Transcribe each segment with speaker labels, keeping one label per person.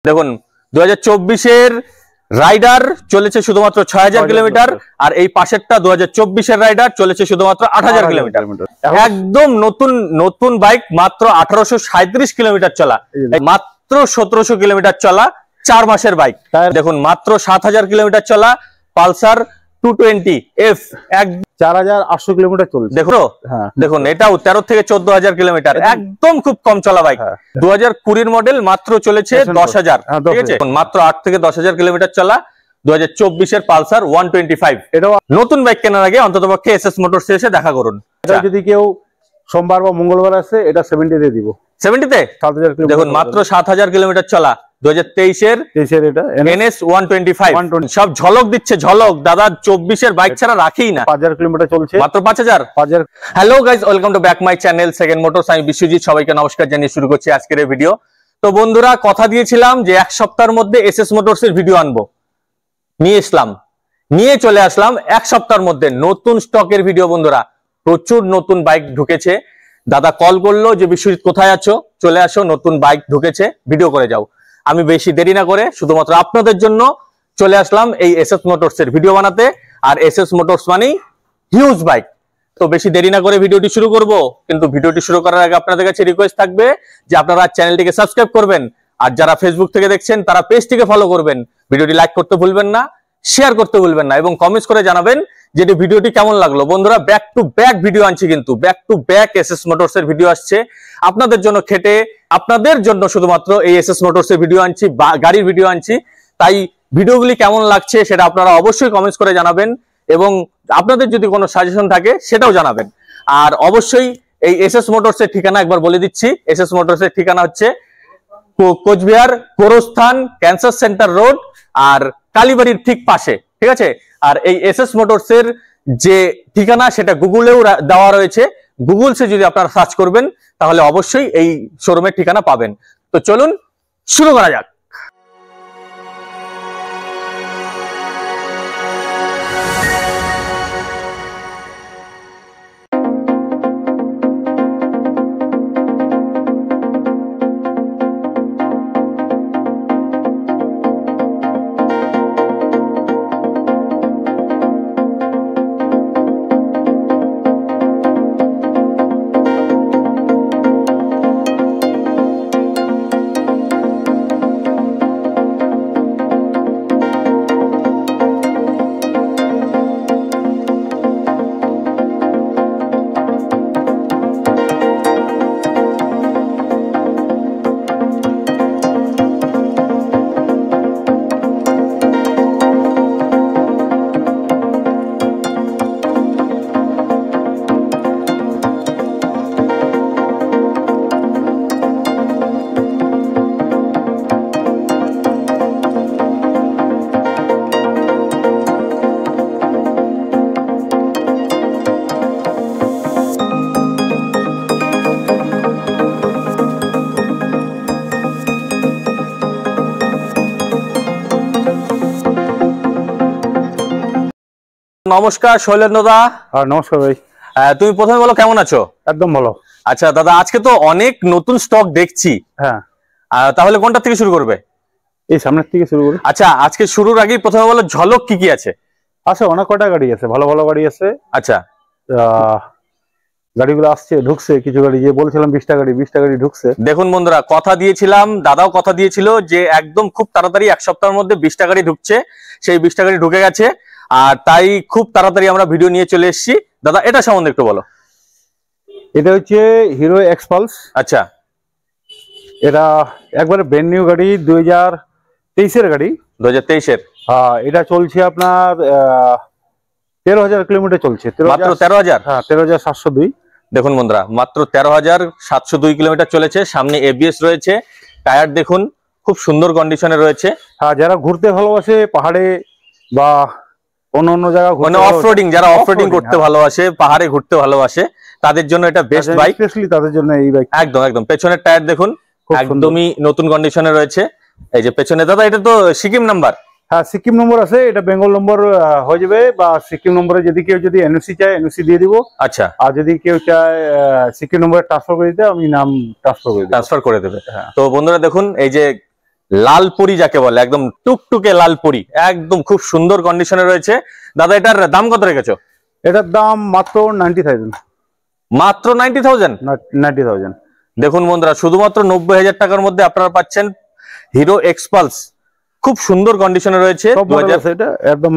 Speaker 1: দেখুন 2024-এর রাইডার চলেছে শুধুমাত্র 6000 কিলোমিটার, আর এই পাশেরটা 2024-এর রাইডার চলেছে শুধুমাত্র 8000 কিলোমিটার। একদম নতুন বাইক, মাত্র 1837 কিলোমিটার চলা, মাত্র 1700 কিলোমিটার চলা, 4 মাসের বাইক। দেখুন মাত্র 7000 কিলোমিটার চলা পালসার 220F,
Speaker 2: 4800 কিলোমিটার চলছে।
Speaker 1: দেখুন এটাও 13 থেকে 14000 কিলোমিটার, একদম খুব কম চলা বাইক। 2020-এর মডেল, মাত্র চলেছে 10000, ঠিক আছে? মাত্র 8 থেকে 10000 কিলোমিটার চলা 2024-এর পালসার 125। এটাও নতুন বাইক কেনার আগে অন্ততপক্ষে এসএস মোটরস এসে দেখা করুন।
Speaker 2: এটা যদি কেউ সোমবার বা মঙ্গলবার আসে, এটা 70 তে দিব।
Speaker 1: 70 তে
Speaker 2: 7000 কিলোমিটার।
Speaker 1: দেখুন মাত্র 7000 কিলোমিটার চলা 2023-এর
Speaker 2: এটা
Speaker 1: NS 125, সব ঝলক দিচ্ছে, ঝলক। দাদা 24-এর বাইক ছাড়া রাখেই না।
Speaker 2: 5000 কিলোমিটার চলছে,
Speaker 1: মাত্র 5000। Hello guys, welcome to back my channel second motors. আমি বিশ্বজিৎ, সবাইকে নমস্কার জানিয়ে শুরু করছি আজকের এই ভিডিও। তো বন্ধুরা, কথা দিয়েছিলাম যে এক সপ্তাহের মধ্যে এসএস মোটরস এর ভিডিও আনবো, নিয়ে চলে আসলাম এক সপ্তাহের মধ্যে নতুন স্টকের ভিডিও। বন্ধুরা, প্রচুর নতুন বাইক ঢুকেছে। দাদা কল করলো যে বিশ্বজিৎ কোথায় আছো, চলে আসো, নতুন বাইক ঢুকেছে, ভিডিও করে যাও। আমি বেশি দেরি না করে শুধুমাত্র আপনাদের জন্য চলে আসলাম এই এসএস মোটরস এর ভিডিও বানাতে। আর এসএস মোটরস মানেই হিউজ বাইক। তো বেশি দেরি না করে ভিডিওটি শুরু করব, কিন্তু ভিডিওটি শুরু করার আগে আপনাদের কাছে রিকোয়েস্ট থাকবে যে আপনারা চ্যানেলটিকে সাবস্ক্রাইব করবেন, আর যারা ফেসবুক থেকে দেখছেন তারা পেজটিকে ফলো করবেন। ভিডিওটি লাইক করতে ভুলবেন না, শেয়ার করতে ভুলবেন না, এবং কমেন্টস করে জানাবেন যে ভিডিওটি কেমন লাগলো। বন্ধুরা, ব্যাক টু ব্যাক ভিডিও আনছি, কিন্তু back to back SS motors এর ভিডিও আসছে আপনাদের জন্য, খেটে আপনাদের জন্য শুধুমাত্র এই এসএস মোটরস এর ভিডিও আনছি, গাড়ির ভিডিও আনছি। তাই ভিডিওগুলি কেমন লাগছে সেটা আপনারা অবশ্যই কমেন্টস করে জানাবেন, এবং আপনাদের যদি কোনো সাজেশন থাকে সেটাও জানাবেন। আর অবশ্যই এই এসএস মোটরস এর ঠিকানা একবার বলে দিচ্ছি। এসএস মোটরস এর ঠিকানা হচ্ছে কোচবিহার গোরস্থান ক্যান্সার সেন্টার রোড, আর কালীবাড়ির ঠিক পাশে, ঠিক আছে? আর এই এসএস মোটরস এর যে ঠিকানা সেটা গুগলেও দেওয়া রয়েছে। গুগলসে যদি আপনারা সার্চ করবেন তাহলে অবশ্যই এই শোরুমের ঠিকানা পাবেন। তো চলুন শুরু করা যাক। নমস্কার শৈলেন্দ্র দা।
Speaker 2: নমস্কার ভাই।
Speaker 1: তুমি প্রথমে বলো কেমন আছো?
Speaker 2: একদম ভালো।
Speaker 1: আচ্ছা দাদা, আজকে তো অনেক নতুন স্টক দেখছি।
Speaker 2: হ্যাঁ,
Speaker 1: তাহলে কোনটা থেকে শুরু করবে?
Speaker 2: এই সামনের থেকে শুরু করি।
Speaker 1: আচ্ছা, আজকে শুরুর আগে প্রথমে বলো ঝলক কি কি আছে?
Speaker 2: আছে, অনেক কটা গাড়ি আছে, ভালো ভালো গাড়ি আছে।
Speaker 1: আচ্ছা,
Speaker 2: গাড়িগুলো আসছে, ঢুকছে কিছু গাড়ি, যে বলছিলাম 20টা গাড়ি ঢুকছে।
Speaker 1: দেখুন বন্ধুরা, কথা দিয়েছিলাম, দাদাও কথা দিয়েছিল যে একদম খুব তাড়াতাড়ি এক সপ্তাহের মধ্যে 20টা গাড়ি ঢুকছে। সেই 20টা গাড়ি ঢুকে গেছে, আর তাই খুব তাড়াতাড়ি আমরা ভিডিও নিয়ে চলে এসেছি। দাদা এটা সম্বন্ধে একটু বলো।
Speaker 2: এটা হচ্ছে হিরো এক্সপালস।
Speaker 1: আচ্ছা,
Speaker 2: এটা একবারে ব্র্যান্ড নিউ গাড়ি, 2023-এর গাড়ি।
Speaker 1: 2023-এর?
Speaker 2: হ্যাঁ, এটা চলছে আপনার 13,000 কিলোমিটার চলছে।
Speaker 1: মাত্র 13,000?
Speaker 2: হ্যাঁ, 13,702।
Speaker 1: দেখুন বন্ধুরা, মাত্র 13,702 কিলোমিটার চলেছে। সামনে এবিএস রয়েছে, টায়ার দেখুন খুব সুন্দর কন্ডিশনে রয়েছে।
Speaker 2: হ্যাঁ, যারা ঘুরতে ভালোবাসে পাহাড়ে বা অন্য জায়গা,
Speaker 1: মানে অফরোডিং, যারা অফরোডিং করতে ভালোবাসে, পাহাড়ে ঘুরতে ভালোবাসে, তাদের জন্য এটা বেস্ট বাইক,
Speaker 2: স্পেশালি তাদের জন্য এই বাইক।
Speaker 1: একদম একদম। পেছনের টায়ার দেখুন একদমই নতুন কন্ডিশনে রয়েছে। এই যে পেছনে, দাদা এটা তো সিকিম নাম্বার?
Speaker 2: হ্যাঁ, সিকিম নম্বর আছে, এটা বেঙ্গল নম্বর হয়ে যাবে, বা সিকিম নম্বরে যদি কেউ এনওসি চায় এনওসি দিয়ে দিব।
Speaker 1: আচ্ছা,
Speaker 2: আর যদি কেউ চায় সিকিম নম্বরে ট্রান্সফার করে দিতে, আমি নাম ট্রান্সফার করে দেবে।
Speaker 1: তো বন্ধুরা দেখুন, এই যে লালপুরি যাকে বলে, একদম টুকটুকে লালপুরি, একদম খুব সুন্দর কন্ডিশনে রয়েছে। দাদা এটার দাম কত রেখেছো?
Speaker 2: এটার দাম মাত্র 90,000।
Speaker 1: মাত্র 90,000।
Speaker 2: 90,000।
Speaker 1: দেখুন বন্ধুরা, শুধুমাত্র 90,000 টাকার মধ্যে আপনারা পাচ্ছেন হিরো এক্সপালস, খুব সুন্দর কন্ডিশনে রয়েছে।
Speaker 2: এটা একদম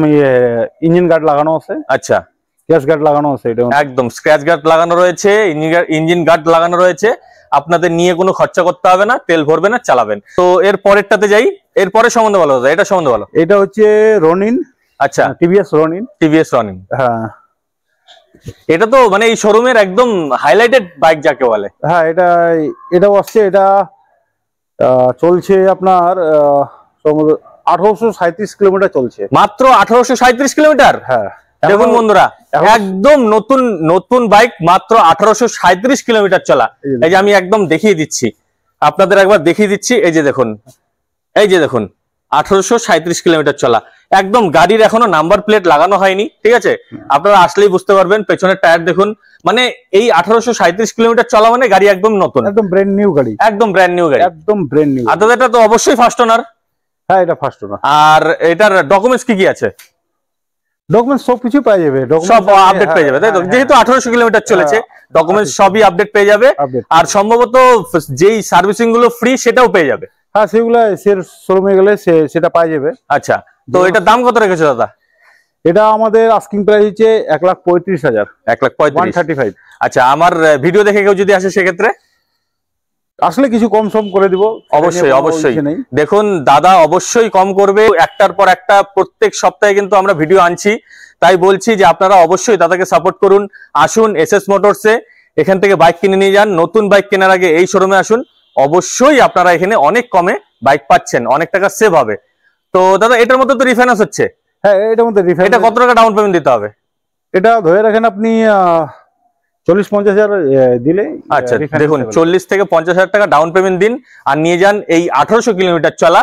Speaker 2: ইঞ্জিন গার্ড লাগানো আছে।
Speaker 1: আচ্ছা,
Speaker 2: স্ক্র্যাচ গার্ড লাগানো আছে, এটা
Speaker 1: একদম স্ক্র্যাচ গার্ড লাগানো রয়েছে, ইঞ্জিন গার্ড লাগানো রয়েছে। আপনাদের নিয়ে কোনো খরচা করতে হবে না, তেল ভরবে না, চালাবেন। তো এর পরেরটাতে যাই, এর পরে সম্বন্ধে বলো দাদা, এটা সম্বন্ধে বলো।
Speaker 2: এটা হচ্ছে রনিন।
Speaker 1: আচ্ছা,
Speaker 2: টিভিএস রনিন।
Speaker 1: টিভিএস রনিন,
Speaker 2: হ্যাঁ।
Speaker 1: এটা তো মানে এই শোরুমের একদম হাইলাইটেড বাইক যাকে বলে।
Speaker 2: হ্যাঁ, এটাও আসছে। এটা চলছে আপনার 1837 কিলোমিটার চলছে।
Speaker 1: মাত্র 1837 কিলোমিটার।
Speaker 2: হ্যাঁ,
Speaker 1: দেখুন বন্ধুরা, একদম নতুন নতুন বাইক, মাত্র 1837 কিলোমিটার চলা। এই যে আমি একদম দেখিয়ে দিচ্ছি আপনাদের, একবার দেখিয়ে দিচ্ছি। এই যে দেখুন, এই যে দেখুন 1837 কিলোমিটার চলা। একদম গাড়ির এখনো নাম্বার প্লেট লাগানো হয়নি, ঠিক আছে? আপনারা আসলেই বুঝতে পারবেন। পেছনের টায়ার দেখুন, মানে এই 1837 কিলোমিটার চলা মানে গাড়ি একদম নতুন,
Speaker 2: একদম ব্র্যান্ড নিউ গাড়ি,
Speaker 1: একদম ব্র্যান্ড নিউ গাড়ি,
Speaker 2: একদম ব্র্যান্ড নিউ।
Speaker 1: আর এটা তো অবশ্যই ফার্স্ট ওনার।
Speaker 2: হ্যাঁ, এটা ফার্স্ট ওনার।
Speaker 1: আর এটার ডকুমেন্টস কি কি আছে?
Speaker 2: ডকুমেন্টস সবকিছু পেয়ে যাবে,
Speaker 1: সব আপডেট পেয়ে যাবে, তাই তো? যেহেতু 1800 কিলোমিটার চলেছে, ডকুমেন্টস সবই আপডেট পেয়ে যাবে। আর সম্ভবত যেই সার্ভিসিং গুলো ফ্রি সেটাও পেয়ে যাবে।
Speaker 2: হ্যাঁ, সেগুলো শোরুমে গেলে সেটা পাওয়া যাবে।
Speaker 1: আচ্ছা, তো এটার দাম কত রেখেছো দাদা?
Speaker 2: এটা আমাদের আস্কিং প্রাইস হচ্ছে 1,35,000।
Speaker 1: 1,35,000। আচ্ছা, আমার ভিডিও দেখে কেউ যদি আসে সেক্ষেত্রে
Speaker 2: আসলে কিছু কম সম করে দিব।
Speaker 1: অবশ্যই অবশ্যই। দেখুন দাদা অবশ্যই কম করবে, একটার পর একটা প্রত্যেক সপ্তাহে কিন্তু আমরা ভিডিও আনছি। তাই বলছি যে আপনারা অবশ্যই দাদাকে সাপোর্ট করুন। আসুন এসএস মোটরসে, এখান থেকে বাইক কিনে নিয়ে যান। নতুন বাইক কেনার আগে এই শোরুমে আসুন, অবশ্যই আপনারা এখানে অনেক কমে বাইক পাচ্ছেন, অনেক টাকা সেভ হবে। তো দাদা এটার মধ্যে তো রিফাইন্যান্স হচ্ছে।
Speaker 2: হ্যাঁ, এটার মধ্যে
Speaker 1: এটা কত টাকা ডাউন পেমেন্ট দিতে হবে?
Speaker 2: এটা ধরে রাখেন আপনি 40-50,000 দিলে।
Speaker 1: আচ্ছা, দেখুন 40 থেকে 50,000 টাকা ডাউন পেমেন্ট দিন, আর নিয়ে যান এই 1800 কিলোমিটার চলা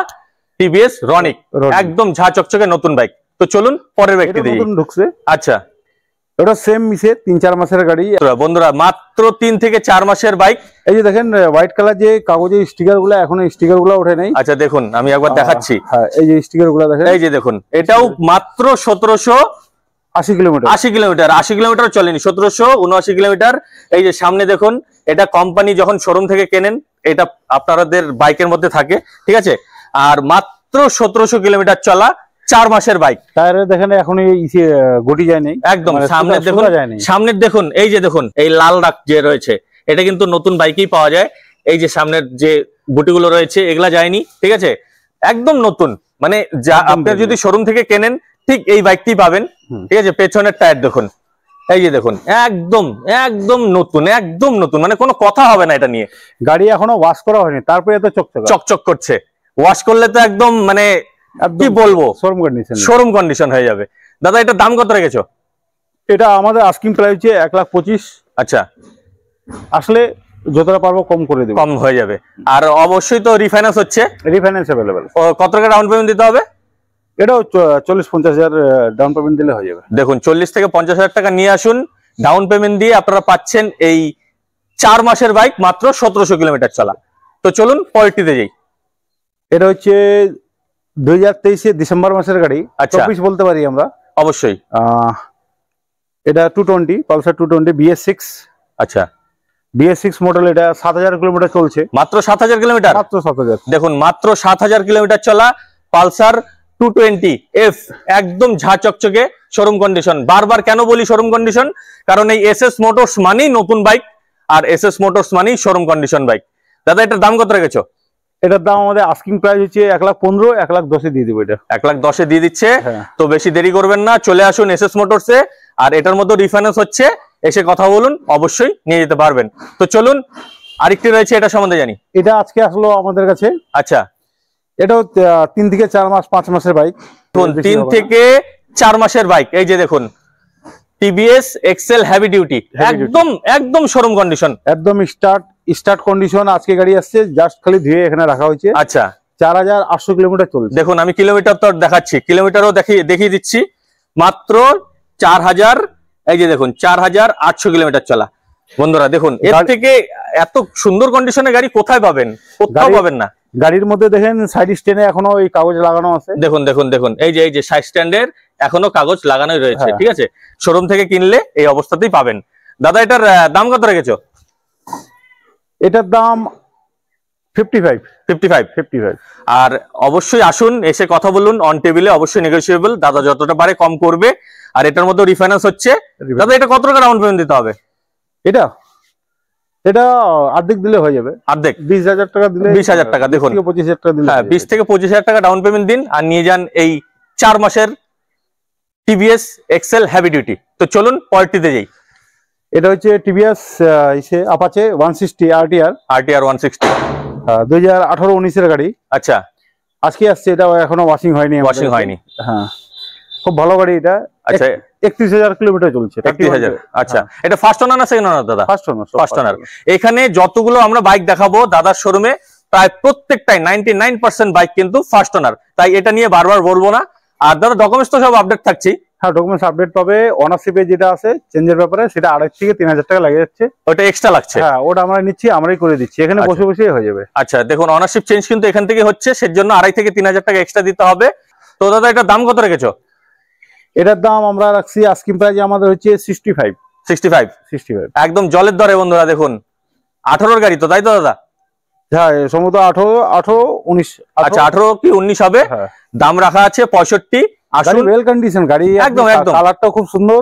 Speaker 1: টিভিএস রনিক, একদম ঝা চকচকে নতুন বাইক। তো চলুন পরের ব্যক্তি দিই।
Speaker 2: ঢুকছে।
Speaker 1: আচ্ছা,
Speaker 2: ওটা সেম মিসে 3-4 মাসের গাড়ি
Speaker 1: বন্ধুরা, মাত্র 3 থেকে 4 মাসের বাইক।
Speaker 2: এই যে দেখেন হোয়াইট কালার যে কাগজের স্টিকার গুলো, এখনো স্টিকার গুলো ওঠে নাই।
Speaker 1: আচ্ছা দেখুন, আমি একবার দেখাচ্ছি।
Speaker 2: হ্যাঁ, এই যে স্টিকার গুলো দেখেন,
Speaker 1: এই যে দেখুন, এটাও মাত্র 1780
Speaker 2: কিলোমিটার।
Speaker 1: 80 কিলোমিটার চলেনি, 1779 কিলোমিটার। এই যে সামনে দেখুন, এটা কোম্পানি যখন শোরুম থেকে কেনেন, এটা আপনাদের বাইকের মধ্যে থাকে, ঠিক আছে? আর মাত্র 1700 কিলোমিটার চলা, 4 মাসের বাইক।
Speaker 2: টায়ারে দেখেন এখনো গটি যায় নাই,
Speaker 1: একদম। সামনের দেখুন, সামনের দেখুন, এই যে দেখুন এই লাল দাগ যে রয়েছে, এটা কিন্তু নতুন বাইকেই পাওয়া যায়। এই যে সামনের যে গুটিগুলো রয়েছে, এগুলা যায়নি, ঠিক আছে? একদম নতুন, মানে যা আপনি যদি শোরুম থেকে কেনেন ঠিক এই বাইকটি পাবেন, ঠিক আছে? পেছনের টায়ার দেখুন, এই যে দেখুন, একদম একদম নতুন, একদম নতুন, মানে কোনো কথা হবে না এটা নিয়ে।
Speaker 2: গাড়ি এখনো ওয়াশ করা হয়নি, তারপরে এত
Speaker 1: চকচক করছে। ওয়াশ করলে তো একদম মানে কি বলবো, শোরুম কন্ডিশন হয়ে যাবে। দাদা এটার দাম কত রেখেছো?
Speaker 2: এটা আমাদের আস্কিং প্রাইস হচ্ছে 1,25,000।
Speaker 1: আচ্ছা,
Speaker 2: আসলে যতটা পারবো কম করে দেব,
Speaker 1: কম হয়ে যাবে। আর অবশ্যই তো রিফাইন্যান্স হচ্ছে,
Speaker 2: রিফাইন্যান্স अवेलेबल।
Speaker 1: কত টাকা ডাউন পেমেন্ট দিতে হবে?
Speaker 2: এটাও 40-50,000 ডাউন পেমেন্ট দিলে হয়ে যাবে।
Speaker 1: দেখুন 40 থেকে 50,000 টাকা নিয়ে আসুন, ডাউন পেমেন্ট দিয়ে আপনারা পাচ্ছেন এই 4 মাসের বাইক, মাত্র 1700 কিলোমিটার চলা। তো চলুন পরেরটিতে যাই।
Speaker 2: এটা হচ্ছে 2023 ডিসেম্বর মাসের গাড়ি।
Speaker 1: আচ্ছা,
Speaker 2: 24 বলতে পারি আমরা
Speaker 1: অবশ্যই।
Speaker 2: এটা 220 পালসার 220 BS6।
Speaker 1: আচ্ছা,
Speaker 2: BS6 মডেল। এটা 7,000 কিলোমিটার চলছে,
Speaker 1: মাত্র 7,000 কিলোমিটার।
Speaker 2: মাত্র 7,000।
Speaker 1: দেখুন মাত্র 7,000 কিলোমিটার চলা পালসার 220F, একদম ঝা চকচকে, শোরুম কন্ডিশন। বারবার কেন বলি শোরুম কন্ডিশন, কারণ এই এসএস মোটরস মানেই নতুন বাইক, আর এসএস মোটরস মানেই শোরুম কন্ডিশন বাইক। দাদা এটার দাম কত রেখেছো?
Speaker 2: এটার দাম আমাদের আস্কিং প্রাইস হচ্ছে 1,15,000, 1,10,000 দিয়ে দেবো। এটা
Speaker 1: 1,10,000 দিয়ে দিচ্ছে। তো বেশি দেরি করবেন না, চলে আসুন এসএস মোটরসে। আর এটার মধ্যে রিফাইন্যান্স হচ্ছে, এসে কথা বলুন, অবশ্যই নিয়ে যেতে পারবেন। তো চলুন আরেকটি রয়েছে, এটা সম্বন্ধে জানি।
Speaker 2: এটা আজকে আসলো আমাদের কাছে।
Speaker 1: আচ্ছা,
Speaker 2: এটাও 3 থেকে 4 মাস 5 মাসের বাইক।
Speaker 1: 3 থেকে 4 মাসের বাইক। এই যে দেখুন টিভিএস এক্সেল হেভি ডিউটি, একদম একদম শোরুম কন্ডিশন,
Speaker 2: একদম স্টার্ট কন্ডিশন। আজকে গাড়ি আসছে, জাস্ট খালি ধুয়ে এখানে রাখা হয়েছে।
Speaker 1: আচ্ছা,
Speaker 2: 4,800 কিলোমিটার চলছে।
Speaker 1: দেখুন আমি কিলোমিটার তো দেখাচ্ছি, কিলোমিটারও দেখিয়ে দিচ্ছি, মাত্র 4,000। এই যে দেখুন 4,800 কিলোমিটার চলা। বন্ধুরা দেখুন, এর থেকে এত সুন্দর কন্ডিশনের গাড়ি কোথায় পাবেন? কোথাও পাবেন না।
Speaker 2: গাড়ির মধ্যে দেখেন সাইড স্ট্যান্ডে এখনো এই কাগজ লাগানো আছে।
Speaker 1: দেখুন দেখুন দেখুন, এই যে সাইড স্ট্যান্ডের এখনো কাগজ লাগানোই রয়েছে।
Speaker 2: হ্যাঁ।
Speaker 1: ঠিক আছে, শোরুম থেকে কিনলে এই অবস্থাতেই পাবেন। দাদা এটার দাম কত রেখেছো?
Speaker 2: এটার দাম 55।
Speaker 1: আর অবশ্যই আসুন, এসে কথা বলুন, অন টেবিলে অবশ্যই নেগোশিয়েবল, দাদা যতটা পারে কম করবে। আর এটার মধ্যে রিফাইন্যান্স হচ্ছে। দাদা এটা কত টাকা ডাউন পেমেন্ট দিতে হবে?
Speaker 2: এটা অর্ধেক দিলে হয়ে যাবে।
Speaker 1: অর্ধেক
Speaker 2: 20,000 টাকা দিলে,
Speaker 1: 20,000 টাকা। দেখুন
Speaker 2: 25,000 টাকা দিলে,
Speaker 1: হ্যাঁ 20 থেকে 25,000 টাকা ডাউন পেমেন্ট দিন আর নিয়ে যান এই 4 মাসের টিভিএস এক্সেল হেভি ডিউটি। তো চলুন পরেরটিতে যাই।
Speaker 2: এটা হচ্ছে টিভিএস আপাচে 160 আরটিআর
Speaker 1: 160।
Speaker 2: 2018-19 এর গাড়ি।
Speaker 1: আচ্ছা,
Speaker 2: আজকে আসছে, এটা এখনো ওয়াশিং হয়নি। হ্যাঁ, খুব ভালো গাড়ি এটা।
Speaker 1: আচ্ছা
Speaker 2: 31,000 কিলোমিটার চলছে।
Speaker 1: 31,000। আচ্ছা, এটা ফার্স্ট ওনার না সেকেন্ড ওনার দাদা?
Speaker 2: First owner.
Speaker 1: এখানে যতগুলো আমরা বাইক দেখাবো দাদার শোরুমে প্রায় প্রত্যেকটাই 99% বাইক কিন্তু ফার্স্ট ওনার, তাই এটা নিয়ে বারবার বলবো না। আর দাদা ডকুমেন্টস তো সব আপডেট থাকছেই?
Speaker 2: হ্যাঁ, ডকুমেন্টস আপডেট পাবে। অনারশিপে যেটা আছে চেঞ্জের ব্যাপারে, সেটা 2,500 থেকে 3,000 টাকা লাগে যাচ্ছে।
Speaker 1: ওটা এক্সট্রা লাগছে?
Speaker 2: হ্যাঁ, ওটা আমরা নিচ্ছি, আমরাই করে দিচ্ছি, এখানে বসে বসেই হয়ে যাবে।
Speaker 1: আচ্ছা দেখুন, অনারশিপ চেঞ্জ কিন্তু এখান থেকে হচ্ছে, সেজন্য 2,500 থেকে 3,000 টাকা এক্সট্রা দিতে হবে। তো দাদা এটার দাম কত রেখেছো?
Speaker 2: এটার দাম আমরা রাখছি আস্কিং প্রাইস আমাদের হচ্ছে 65।
Speaker 1: একদম জলের দরে বন্ধুরা। দেখুন 18 গাড়ি তো, তাই তো দাদা?
Speaker 2: হ্যাঁ, সম্ভবত 18-19।
Speaker 1: আচ্ছা 18 কি 19 হবে। দাম রাখা আছে 65। আসলে
Speaker 2: ওয়েল কন্ডিশন গাড়ি,
Speaker 1: একদম একদম,
Speaker 2: কালারটাও খুব সুন্দর।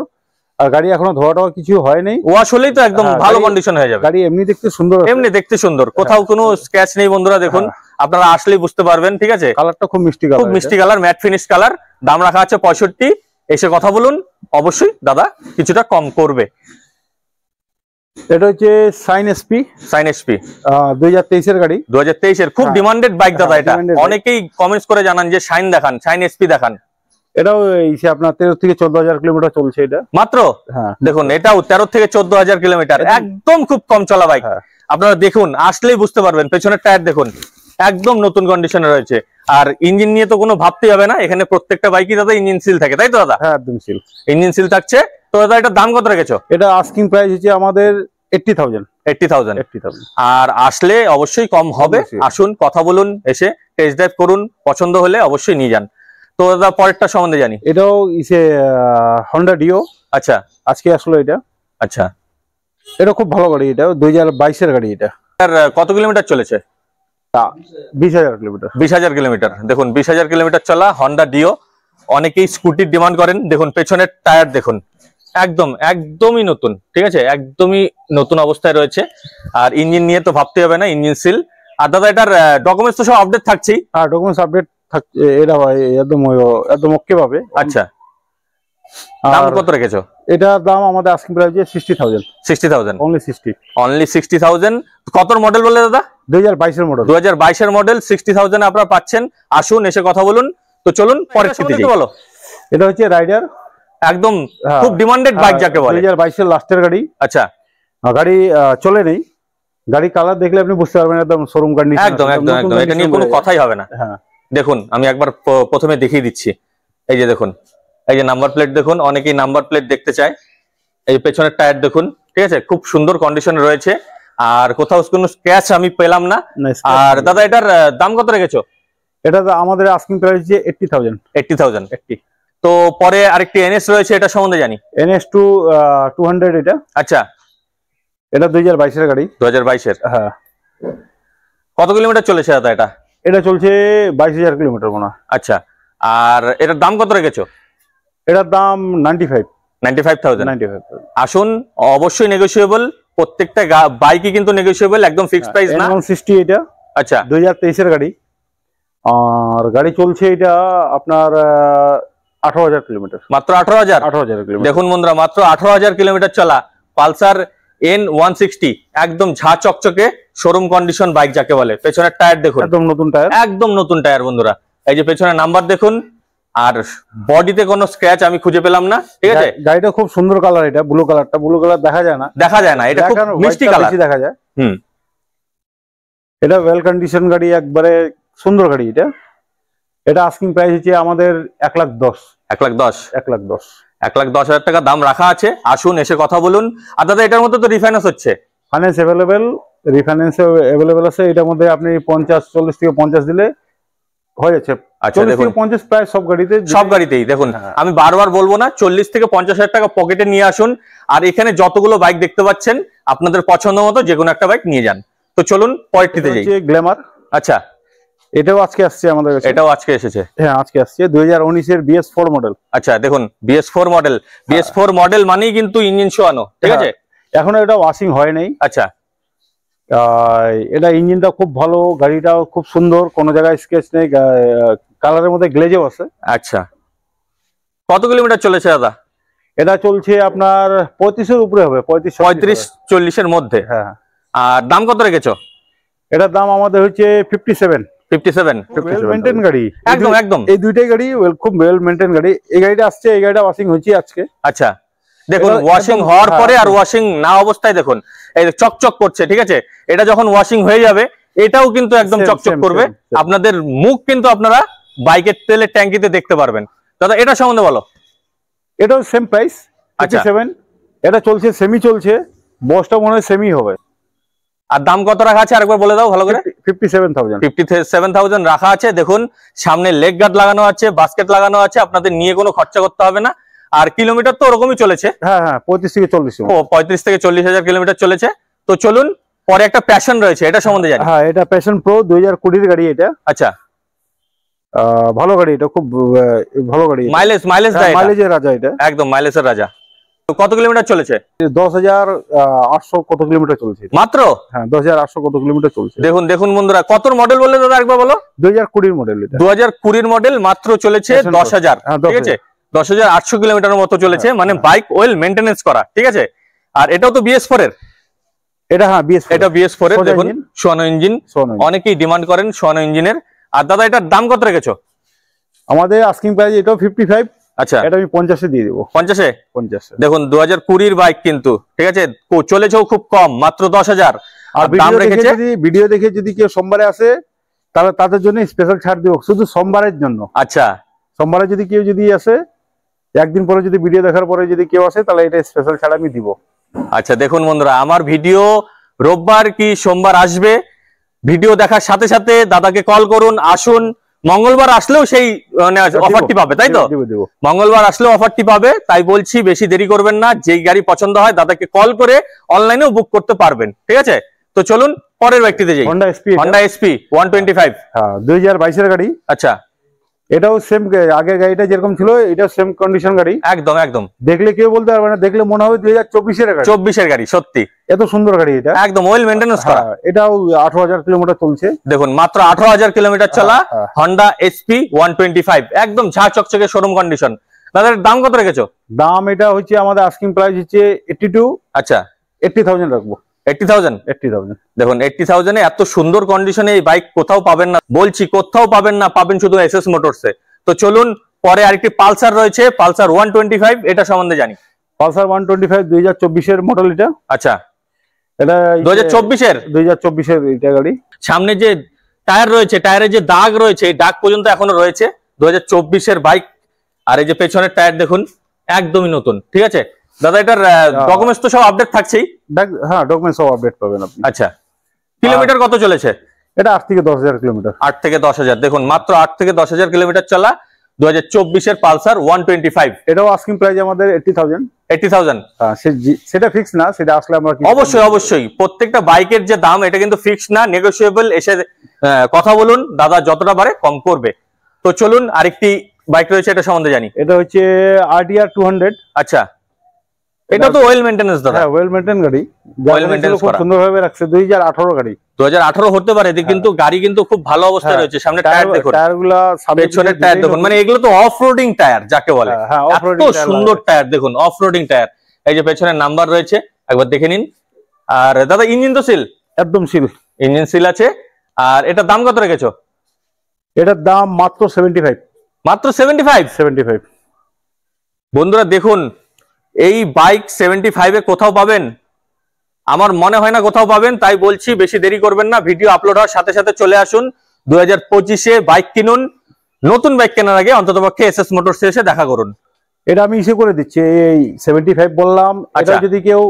Speaker 2: আর গাড়ি এখনো ধোয়াটা কিছু হয়নি,
Speaker 1: ওয়াশ হলেই তো একদম ভালো কন্ডিশন হয়ে যাবে।
Speaker 2: গাড়ি এমনি দেখতে সুন্দর,
Speaker 1: কোথাও কোনো স্ক্র্যাচ নেই বন্ধুরা। দেখুন আপনারা আসলেই বুঝতে পারবেন। ঠিক আছে,
Speaker 2: কালারটা খুব মিষ্টি
Speaker 1: কালার, ম্যাট ফিনিশ কালার। দাম রাখা আছে 65। এসে কথা বলুন, অবশ্যই দাদা কিছুটা কম করবে।
Speaker 2: এটা হচ্ছে সাইন এসপি 2023 এর গাড়ি।
Speaker 1: 2023 এর খুব ডিমান্ডেড বাইক দাদা এটা। অনেকেই কমেন্টস করে জানান যে শাইন দেখান, শাইন এসপি দেখান।
Speaker 2: এটাও আপনার 13 থেকে 14,000 কিলোমিটার চলছে এটা
Speaker 1: মাত্র।
Speaker 2: হ্যাঁ,
Speaker 1: দেখুন এটাও 13 থেকে 14,000 কিলোমিটার, একদম খুব কম চলা বাইক। আপনারা দেখুন, আসলেই বুঝতে পারবেন। পেছনের টায়ার দেখুন, একদম নতুন কন্ডিশনে রয়েছে। আর ইঞ্জিন নিয়ে তো কোনো ভাবতেই হবে না, এখানে প্রত্যেকটা বাইকই দাদা ইঞ্জিন সিল থাকে, তাই তো দাদা?
Speaker 2: হ্যাঁ, একদম সিল,
Speaker 1: ইঞ্জিন সিল থাকছে। তো দাদা এটার দাম কত রেখেছো?
Speaker 2: এটা আস্কিং প্রাইস হচ্ছে আমাদের 80,000।
Speaker 1: আর আসলে অবশ্যই কম হবে। আসুন কথা বলুন, এসে টেস্ট ড্রাইভ করুন, পছন্দ হলে অবশ্যই নিয়ে যান। তো দাদা পরেরটা সম্বন্ধে জানি।
Speaker 2: এটাও হন্ডা ডিও।
Speaker 1: আচ্ছা,
Speaker 2: আজকে আসলো এটা।
Speaker 1: আচ্ছা,
Speaker 2: এটা খুব ভালো গাড়ি, এটা 2022 এর গাড়ি। এটা
Speaker 1: কত কিলোমিটার চলেছে?
Speaker 2: 20,000 কিলোমিটার।
Speaker 1: 20,000 কিলোমিটার। দেখুন 20,000 কিলোমিটার চলা হন্ডা ডিও। অনেকেই স্কুটির ডিমান্ড করেন। দেখুন পেছনের টায়ার দেখুন, একদমই নতুন। ঠিক আছে, একদমই নতুন অবস্থায় রয়েছে। আর ইঞ্জিন নিয়ে তো ভাবতে হবে না, ইঞ্জিন সিল। আর দাদা এটার ডকুমেন্টস তো সব আপডেট থাকছেই?
Speaker 2: হ্যাঁ, ডকুমেন্টস আপডেট থাকছে। এটা একদম ওকে পাবে।
Speaker 1: আচ্ছা, দাম কত রেখেছো?
Speaker 2: এটার দাম আমাদের আস্কিং প্রাইস 60,000। অনলি 60,000।
Speaker 1: কত মডেল বলে দাদা?
Speaker 2: 2022 এর মডেল।
Speaker 1: 2022 এর মডেল 60,000 আপনারা পাচ্ছেন। আসুন এসে কথা বলুন। তো চলুন পরের দিকে বলো।
Speaker 2: এটা হচ্ছে রাইডার,
Speaker 1: একদম খুব ডিমান্ডেড বাইক যাকে বলে।
Speaker 2: 2022 এর লাস্টের গাড়ি।
Speaker 1: আচ্ছা,
Speaker 2: গাড়ি চলে নেই, গাড়ি কালার দেখলে আপনি বুঝতে পারবেন একদম শোরুম কন্ডিশন।
Speaker 1: একদম, এটা নিয়ে কোনো কথাই হবে না।
Speaker 2: হ্যাঁ,
Speaker 1: দেখুন আমি একবার প্রথমে দেখিয়ে দিচ্ছি। এই যে দেখুন, এই যে নাম্বার প্লেট দেখুন, অনেকেই নাম্বার প্লেট দেখতে চায়। এই পেছনের টায়ার দেখুন, ঠিক আছে, খুব সুন্দর কন্ডিশনে রয়েছে। আর কোথাও কোনো স্ক্র্যাচ আমি পেলাম না। আর দাদা এটার দাম কত রেখেছো?
Speaker 2: এটা আমাদের আস্কিং প্রাইস 80,000।
Speaker 1: তো পরে আরেকটি এনএস রয়েছে, এটা সম্বন্ধে জানি।
Speaker 2: NS 200 এটা।
Speaker 1: আচ্ছা,
Speaker 2: এটা 2022 এর গাড়ি।
Speaker 1: 2022 এর।
Speaker 2: হ্যাঁ,
Speaker 1: কত কিলোমিটার চলেছে দাদা এটা?
Speaker 2: এটা চলছে 22,000 কিলোমিটার মনে হয়।
Speaker 1: আচ্ছা, আর এটার দাম কত রেখেছো?
Speaker 2: এটার দাম
Speaker 1: 95,000। আসুন, অবশ্যই নেগোশিয়েবল। প্রত্যেকটা বাইকই কিন্তু নেগোশিয়েবল, একদম ফিক্সড প্রাইস না।
Speaker 2: 160 এটা।
Speaker 1: আচ্ছা,
Speaker 2: 2023 এর গাড়ি। আর গাড়ি চলছে এটা আপনার 18,000 কিলোমিটার।
Speaker 1: মাত্র 18,000
Speaker 2: কিলোমিটার।
Speaker 1: দেখুন বন্ধুরা, মাত্র 18,000 কিলোমিটার চলা পালসার N160, একদম ঝা চকচকে শোরুম কন্ডিশন বাইক যাকে বলে। পেছনের টায়ার দেখুন, একদম নতুন টায়ার বন্ধুরা। এই যে পেছনের নাম্বার দেখুন। আর বডিতে কোনো স্ক্র্যাচ আমি খুঁজে পেলাম না। ঠিক আছে,
Speaker 2: গাড়িটা খুব সুন্দর কালার। এটা ব্লু কালার দেখা যায় না,
Speaker 1: এটা খুব মিষ্টি কালার
Speaker 2: দেখা যায়। এটা ওয়েল কন্ডিশন গাড়ি, একবারে সুন্দর গাড়ি। এটা আস্কিং প্রাইস হচ্ছে আমাদের
Speaker 1: 1,10,000 টাকা দাম রাখা আছে। আসুন এসে কথা বলুন। আর দাদা এটার মধ্যে তো রিফাইন্যান্স হচ্ছে?
Speaker 2: ফাইন্যান্স অ্যাভেলেবেল, রিফাইন্যান্স অ্যাভেলেবেল আছে, এটার মধ্যে আপনি 40 থেকে 50 দিলে হয়ে যাচ্ছে।
Speaker 1: আচ্ছা দেখুন
Speaker 2: 50 প্রায় সব
Speaker 1: গাড়িতেই দেখুন, আমি বারবার বলবো না, 40 থেকে 50,000 টাকা পকেটে নিয়ে আসুন, আর এখানে যতগুলো বাইক দেখতে পাচ্ছেন আপনাদের পছন্দ মতো যে কোনো একটা বাইক নিয়ে যান। তো চলুন পরেরটিতে যাই।
Speaker 2: গ্ল্যামার।
Speaker 1: আচ্ছা,
Speaker 2: এটাও আজকে আসছে আমাদের কাছে।
Speaker 1: এটাও আজকে এসেছে?
Speaker 2: হ্যাঁ আজকে আসছে, 2019 এর BS4 মডেল।
Speaker 1: আচ্ছা দেখুন BS4 মডেল, BS4 মডেল মানেই কিন্তু ইঞ্জিন শোয়ানো, ঠিক আছে?
Speaker 2: এখনো এটা ওয়াশিং হয় নাই।
Speaker 1: আচ্ছা,
Speaker 2: এটা ইঞ্জিনটা খুব ভালো, গাড়িটাও খুব সুন্দর, কোনো জায়গায় স্কেচ নেই, কালারের মধ্যে গ্লেজও আছে।
Speaker 1: আচ্ছা, কত কিলোমিটার চলেছে দাদা?
Speaker 2: এটা চলছে আপনার 35 এর উপরে হবে,
Speaker 1: 35-40 এর মধ্যে।
Speaker 2: হ্যাঁ।
Speaker 1: আর দাম কত রেখেছো?
Speaker 2: এটার দাম আমাদের হচ্ছে 57। ওয়েল মেইনটেইন গাড়ি,
Speaker 1: একদম একদম।
Speaker 2: এই দুইটাই গাড়ি খুব ওয়েল মেইনটেইন গাড়ি। এই গাড়িটা আসছে, এই গাড়িটা ওয়াশিং হচ্ছে আজকে।
Speaker 1: আচ্ছা দেখুন, ওয়াশিং হওয়ার পরে আর ওয়াশিং না অবস্থায় দেখুন এই চকচক করছে, ঠিক আছে? এটা যখন ওয়াশিং হয়ে যাবে এটাও কিন্তু একদম চকচক করবে। আপনাদের মুখ কিন্তু আপনারা বাইকের তেলের ট্যাঙ্কিতে দেখতে পারবেন। দাদা এটা সম্বন্ধে বলো।
Speaker 2: এটাও সেম প্রাইস 57। এটা চলছে, সেমি চলছে, বসটা মনে হয় সেমি হবে।
Speaker 1: আর দাম কত রাখা আছে আরেকবার বলে দাও ভালো করে।
Speaker 2: 57,000।
Speaker 1: 57,000 রাখা আছে। দেখুন সামনে লেগ গার্ড লাগানো আছে, বাস্কেট লাগানো আছে, আপনাদের নিয়ে কোনো খরচা করতে হবে না। আর কিলোমিটার তো ওরকমই চলেছে।
Speaker 2: হ্যাঁ হ্যাঁ, 35 থেকে 40।
Speaker 1: ও 35 থেকে 40,000 কিলোমিটার চলেছে। তো চলুন পরে একটা প্যাশন রয়েছে, এটা সম্বন্ধে জানি।
Speaker 2: হ্যাঁ, এটা প্যাশন প্রো 2020 এর গাড়ি এটা।
Speaker 1: আচ্ছা,
Speaker 2: ভালো গাড়ি, এটা খুব ভালো গাড়ি।
Speaker 1: মাইলেজ দেয়,
Speaker 2: মাইলেজের রাজা এটা,
Speaker 1: একদম মাইলেজের রাজা। তো কত কিলোমিটার চলেছে?
Speaker 2: 10,800 কত কিলোমিটার চলছে
Speaker 1: মাত্র।
Speaker 2: হ্যাঁ, 10,800 কত কিলোমিটার চলছে।
Speaker 1: দেখুন দেখুন বন্ধুরা, কত মডেল বললে দাদা একবার বলো।
Speaker 2: 2020 মডেল এটা।
Speaker 1: 2020 মডেল, মাত্র চলেছে 10,000, ঠিক আছে? 10,800 কিলোমিটার মতো চলেছে, মানে বাইক ওয়েল মেইনটেনেন্স করা, ঠিক আছে? আর এটাও তো BS4 এর।
Speaker 2: এটা হ্যাঁ BS4,
Speaker 1: এটা BS4 এর। দেখুন সোয়ানো ইঞ্জিন, অনেকেই ডিমান্ড করেন সোয়ানো ইঞ্জিনের। আর দাদা এটার দাম কত রেখেছো?
Speaker 2: আমাদের আস্কিং প্রাইস এটাও 55।
Speaker 1: আচ্ছা,
Speaker 2: এটা আমি 50 এ দিয়ে দেবো।
Speaker 1: 50 দেখুন 2020 বাইক কিন্তু, ঠিক আছে? চলেছেও খুব কম, মাত্র 10,000।
Speaker 2: আর ভিডিও দেখে যদি কেউ সোমবারে আসে তাহলে তাদের জন্য স্পেশাল ছাড় দিব, শুধু সোমবারের জন্য।
Speaker 1: আচ্ছা,
Speaker 2: সোমবারে যদি কেউ আসে, একদিন পরে যদি ভিডিও দেখার পরে যদি কেউ আসে তাহলে এটা স্পেশাল ছাড় আমি দিব।
Speaker 1: আচ্ছা দেখুন বন্ধুরা, আমার ভিডিও রোববার কি সোমবার আসবে, ভিডিও দেখার সাথে সাথে দাদাকে কল করুন, আসুন। মঙ্গলবার আসলেও সেই অফারটি পাবে, তাই তো? মঙ্গলবার আসলেও অফারটি পাবে। তাই বলছি বেশি দেরি করবেন না, যেই গাড়ি পছন্দ হয় দাদাকে কল করে অনলাইনেও বুক করতে পারবেন, ঠিক আছে? তো চলুন পরের ব্যক্তিতে যাই। Honda SP 125।
Speaker 2: হ্যাঁ, 2022 এর গাড়ি।
Speaker 1: আচ্ছা,
Speaker 2: এটাও সেম, আগের গাড়িটা যেরকম ছিল এটাও সেম কন্ডিশন গাড়ি।
Speaker 1: একদম একদম।
Speaker 2: দেখলে কেউ বলতে পারবে না, দেখলে মনে হবে 2024 এর গাড়ি।
Speaker 1: 24 এর গাড়ি, সত্যি
Speaker 2: এত সুন্দর গাড়ি এটা,
Speaker 1: একদম ওয়েল মেইনটেনেন্স করা।
Speaker 2: এটাও 18,000 কিলোমিটার চলছে।
Speaker 1: দেখুন মাত্র 18,000 কিলোমিটার চলা Honda SP 125, একদম ঝাঁ চকচকে শোরুম কন্ডিশন। দাদার দাম কত রেখেছো?
Speaker 2: দাম এটা হচ্ছে আমাদের আস্কিং প্রাইস হচ্ছে 82।
Speaker 1: আচ্ছা,
Speaker 2: 80,000 রাখবো।
Speaker 1: 80,000। দেখুন 80,000 এ এত সুন্দর কন্ডিশনে এই বাইক কোথাও পাবেন না, বলছি কোথাও পাবেন না, পাবেন শুধু SS মোটরসে। তো চলুন পরে আরেকটি পালসার রয়েছে, পালসার 125, এটা সম্বন্ধে জানি।
Speaker 2: পালসার 125 2024 এর মডেল এটা।
Speaker 1: আচ্ছা,
Speaker 2: এটা
Speaker 1: 2024 এর
Speaker 2: এটা গাড়ি।
Speaker 1: সামনে যে টায়ার রয়েছে, টায়ারের যে দাগ রয়েছে, এই দাগ পর্যন্ত এখনো রয়েছে। 2024 এর বাইক। আর এই যে পেছনের টায়ার দেখুন, একদমই নতুন, ঠিক আছে? দাদা এটার ডকুমেন্টস তো সব আপডেট থাকছেই।
Speaker 2: হ্যাঁ, ডকুমেন্টস সব আপডেট পাবেন আপনি।
Speaker 1: আচ্ছা, কিলোমিটার কত চলেছে?
Speaker 2: এটা 8 থেকে 10,000 কিলোমিটার।
Speaker 1: 8 থেকে 10,000। দেখুন মাত্র 8 থেকে 10,000 কিলোমিটার চলা 2024 এর পালসার 125।
Speaker 2: এটাও আস্কিং প্রাইস আমাদের 80,000।
Speaker 1: 80,000।
Speaker 2: সেটা ফিক্স না, সেটা আসলে আমরা
Speaker 1: অবশ্যই অবশ্যই প্রত্যেকটা বাইকের যে দাম এটা কিন্তু ফিক্স না, নেগোশিয়েবল। এসে কথা বলুন, দাদা যতটা পারে কম করবে। তো চলুন আরেকটি বাইক রয়েছে, এটা সম্বন্ধে জানি।
Speaker 2: এটা হচ্ছে RTR 200।
Speaker 1: আচ্ছা, এটা তো ওয়েল মেইনটেনেন্স দাদা।
Speaker 2: হ্যাঁ, ওয়েল মেইনটেইন গাড়ি,
Speaker 1: ওয়েল মেইনটেনেন্স
Speaker 2: খুব
Speaker 1: করা,
Speaker 2: সুন্দরভাবে রাখছে। 2018 গাড়ি।
Speaker 1: 2018 হতে পারে, কিন্তু গাড়ি কিন্তু খুব ভালো অবস্থায় রয়েছে। সামনে টায়ার দেখুন,
Speaker 2: টায়ারগুলো
Speaker 1: পেছনের টায়ার দেখুন, মানে এগুলো তো অফ রোডিং টায়ার যাকে বলে। এত সুন্দর টায়ার দেখুন, অফ রোডিং টায়ার। এই যে পেছনের নাম্বার রয়েছে, একবার দেখে নিন। আর দাদা ইঞ্জিন তো সিল,
Speaker 2: একদম সিল,
Speaker 1: ইঞ্জিন সিল আছে। আর এটার দাম কত রেখেছো?
Speaker 2: এটার দাম মাত্র 75।
Speaker 1: মাত্র 75। বন্ধুরা দেখুন, এই বাইক 75 এ কোথাও পাবেন? আমার মনে হয় না কোথাও পাবেন। তাই বলছি বেশি দেরি করবেন না, ভিডিও আপলোড হওয়ার সাথে সাথে চলে আসুন। 2025-এ বাইক কিনুন। নতুন বাইক কেনার আগে অন্ততপক্ষে SS মোটরসে এসে দেখা করুন।
Speaker 2: এটা আমি ইসে করে দিচ্ছি, এই 75 বললাম। এটা যদি কেউ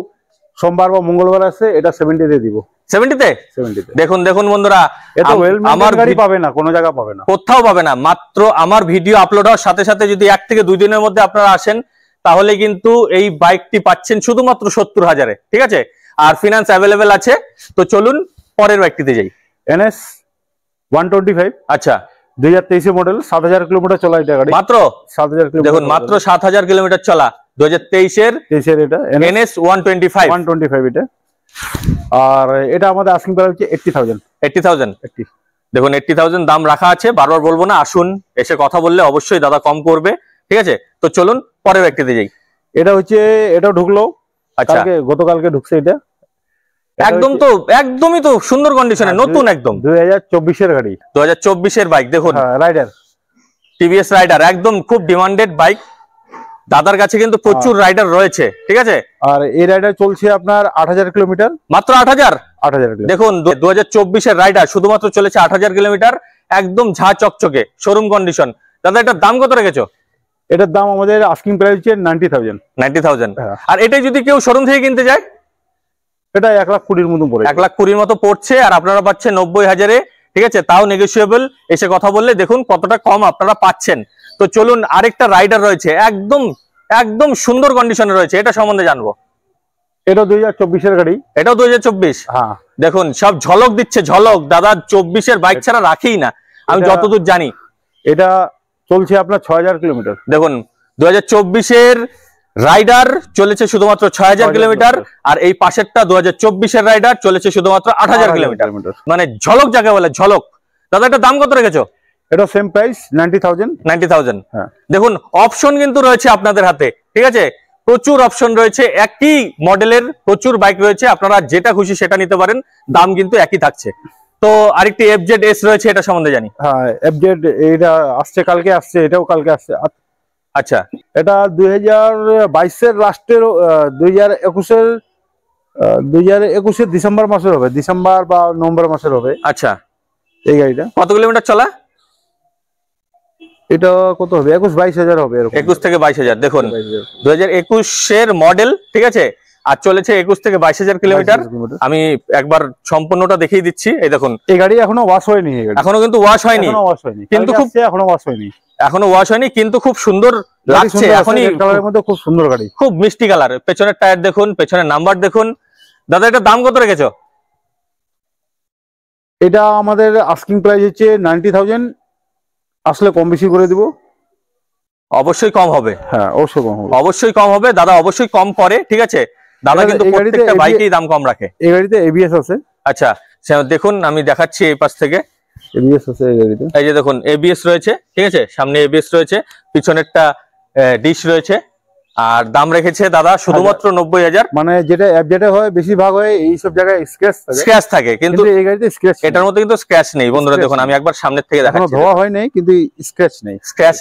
Speaker 2: সোমবার বা মঙ্গলবার আছে, এটা 70 তে দিব।
Speaker 1: 70-তে?
Speaker 2: 70 তে।
Speaker 1: দেখুন দেখুন বন্ধুরা,
Speaker 2: এটা আমার গাড়ি পাবে না, কোনো জায়গা পাবে না,
Speaker 1: কোথাও পাবে না। মাত্র আমার ভিডিও আপলোড হওয়ার সাথে সাথে যদি 1 থেকে 2 দিনের মধ্যে আপনারা আসেন, তাহলে কিন্তু এই বাইকটি পাচ্ছেন শুধুমাত্র 70,000-এ, ঠিক আছে? আর ফিনান্স অ্যাভেলেবেল আছে। তো চলুন পরের বাইকটিতে যাই।
Speaker 2: NS 125।
Speaker 1: আচ্ছা,
Speaker 2: 2023 মডেল, 7000 কিলোমিটার চলা এটা গাড়ি,
Speaker 1: মাত্র
Speaker 2: 7000 কিলোমিটার।
Speaker 1: দেখুন মাত্র 7000 কিলোমিটার চলা 2023-এর
Speaker 2: এটা
Speaker 1: NS 125।
Speaker 2: 125 এটা। আর এটা আমাদের আস্কিং প্রাইস হচ্ছে 80,000।
Speaker 1: 80,000 দেখুন 80,000 দাম রাখা আছে। বারবার বলবো না, আসুন এসে কথা বললে অবশ্যই দাদা কম করবে, ঠিক আছে? তো চলুন পরের ব্যক্তিতে যাই।
Speaker 2: এটা হচ্ছে, এটাও ঢুকলো,
Speaker 1: আচ্ছা,
Speaker 2: গতকালকে ঢুকছে এটা।
Speaker 1: একদম তো একদমই তো সুন্দর কন্ডিশনে, নতুন একদম
Speaker 2: 2024-এর গাড়ি,
Speaker 1: 2024-এর বাইক। দেখুন
Speaker 2: রাইডার,
Speaker 1: টিভিএস রাইডার, একদম খুব ডিমান্ডেড বাইক। দাদার কাছে কিন্তু প্রচুর রাইডার রয়েছে, ঠিক আছে?
Speaker 2: আর এই রাইডার চলছে আপনার 8000 কিলোমিটার,
Speaker 1: মাত্র 8000।
Speaker 2: কিলোমিটার।
Speaker 1: দেখুন 2024-এর রাইডার শুধুমাত্র চলেছে 8000 কিলোমিটার, একদম ঝা চকচকে শোরুম কন্ডিশন। দাদা এটার দাম কত রেখেছো?
Speaker 2: এটার দাম আমাদের আস্কিং প্রাইস হচ্ছে 90,000।
Speaker 1: 90,000। আর এটাই যদি কেউ শোরুম থেকে কিনতে যায়,
Speaker 2: এটা 1,20,000 মতো পড়ে,
Speaker 1: 1,20,000 মতো পড়ছে। আর আপনারা পাচ্ছেন 90,000-এ, ঠিক আছে? তাও নেগোসিয়েবল, এসে কথা বললে দেখুন কতটা কম আপনারা পাচ্ছেন। তো চলুন আরেকটা রাইডার রয়েছে, একদম একদম সুন্দর কন্ডিশনে রয়েছে, এটা সম্বন্ধে জানবো।
Speaker 2: এটা 2024-এর গাড়ি,
Speaker 1: এটাও 2024।
Speaker 2: হ্যাঁ,
Speaker 1: দেখুন সব ঝলক দিচ্ছে, ঝলক। দাদা 24-এর বাইক ছাড়া রাখেই না, আমি যতদূর জানি।
Speaker 2: এটা চলছে আপনার 6,000 কিলোমিটার।
Speaker 1: দেখুন 2024-এর রাইডার চলেছে শুধুমাত্র 6,000 কিলোমিটার, আর এই পাশেরটা 2024-এর রাইডার চলেছে শুধুমাত্র 8,000 কিলোমিটার। মানে ঝলক যাকে বলে, ঝলক। দাদা এটা দাম কত রেখেছো?
Speaker 2: এটা সেম প্রাইস 90,000।
Speaker 1: 90,000।
Speaker 2: হ্যাঁ,
Speaker 1: দেখুন অপশন কিন্তু রয়েছে আপনাদের হাতে, ঠিক আছে? প্রচুর অপশন রয়েছে, একই মডেলের প্রচুর বাইক রয়েছে, আপনারা যেটা খুশি সেটা নিতে পারেন, দাম কিন্তু একই থাকছে। তো আরেকটি FZS রয়েছে, এটা সম্বন্ধে জানি।
Speaker 2: হ্যাঁ, FZ এটা আসছে, কালকে আসছে, এটাও কালকে আসছে।
Speaker 1: আচ্ছা,
Speaker 2: এটা 2022-এর লাস্টের, 2021-এর ডিসেম্বর মাসের হবে, ডিসেম্বর বা নভেম্বর মাসের হবে।
Speaker 1: আচ্ছা,
Speaker 2: এই গাড়িটা
Speaker 1: কত কিলোমিটার চলা?
Speaker 2: এটা কত হবে? 21-22 হবে, এরকম
Speaker 1: 21 থেকে 22,000। দেখুন 2021-এর মডেল, ঠিক আছে? আর চলেছে 21 থেকে 22,000 কিলোমিটার। আমি একবার সম্পূর্ণটা দেখিয়ে দিচ্ছি। এই দেখুন,
Speaker 2: এই গাড়ি এখনো ওয়াশ হয়নি,
Speaker 1: এখনো কিন্তু ওয়াশ হয়নি, কিন্তু খুব
Speaker 2: এখনো ওয়াশ হয়নি,
Speaker 1: কিন্তু খুব সুন্দর লাগছে এখনই।
Speaker 2: কালারের মধ্যে খুব সুন্দর গাড়ি,
Speaker 1: খুব মিষ্টি কালার। পেছনের টায়ার দেখুন, পেছনের নাম্বার দেখুন। দাদা এটা দাম কত রেখেছো?
Speaker 2: এটা আমাদের আস্কিং প্রাইস হচ্ছে 90,000। আসলে কম বেশি করে দিব।
Speaker 1: অবশ্যই কম হবে,
Speaker 2: হ্যাঁ অবশ্যই কম হবে,
Speaker 1: অবশ্যই কম হবে। দাদা অবশ্যই কম করে, ঠিক আছে? দাদা কিন্তু প্রত্যেকটা বাইকেই দাম কম রাখে।
Speaker 2: এই গাড়িতে ABS আছে।
Speaker 1: আচ্ছা দেখুন, আমি দেখাচ্ছি এই পাশ থেকে।
Speaker 2: ABS আছে এই গাড়িতে,
Speaker 1: এই যে দেখুন ABS রয়েছে, ঠিক আছে? সামনে ABS রয়েছে, পিছনেরটা ডিশ রয়েছে। আর দাম রেখেছে দাদা শুধুমাত্র 90,000।
Speaker 2: মানে যেটা FZ হয় বেশিরভাগ হয় এই সব জায়গায়
Speaker 1: স্ক্র্যাচ থাকে, কিন্তু
Speaker 2: এই গাড়িতে স্ক্র্যাচ,
Speaker 1: এটার মধ্যে কিন্তু স্ক্র্যাচ নেই বন্ধুরা। দেখুন আমি একবার সামনের থেকে দেখাচ্ছি,
Speaker 2: ধোয়া হয় নাই কিন্তু স্ক্র্যাচ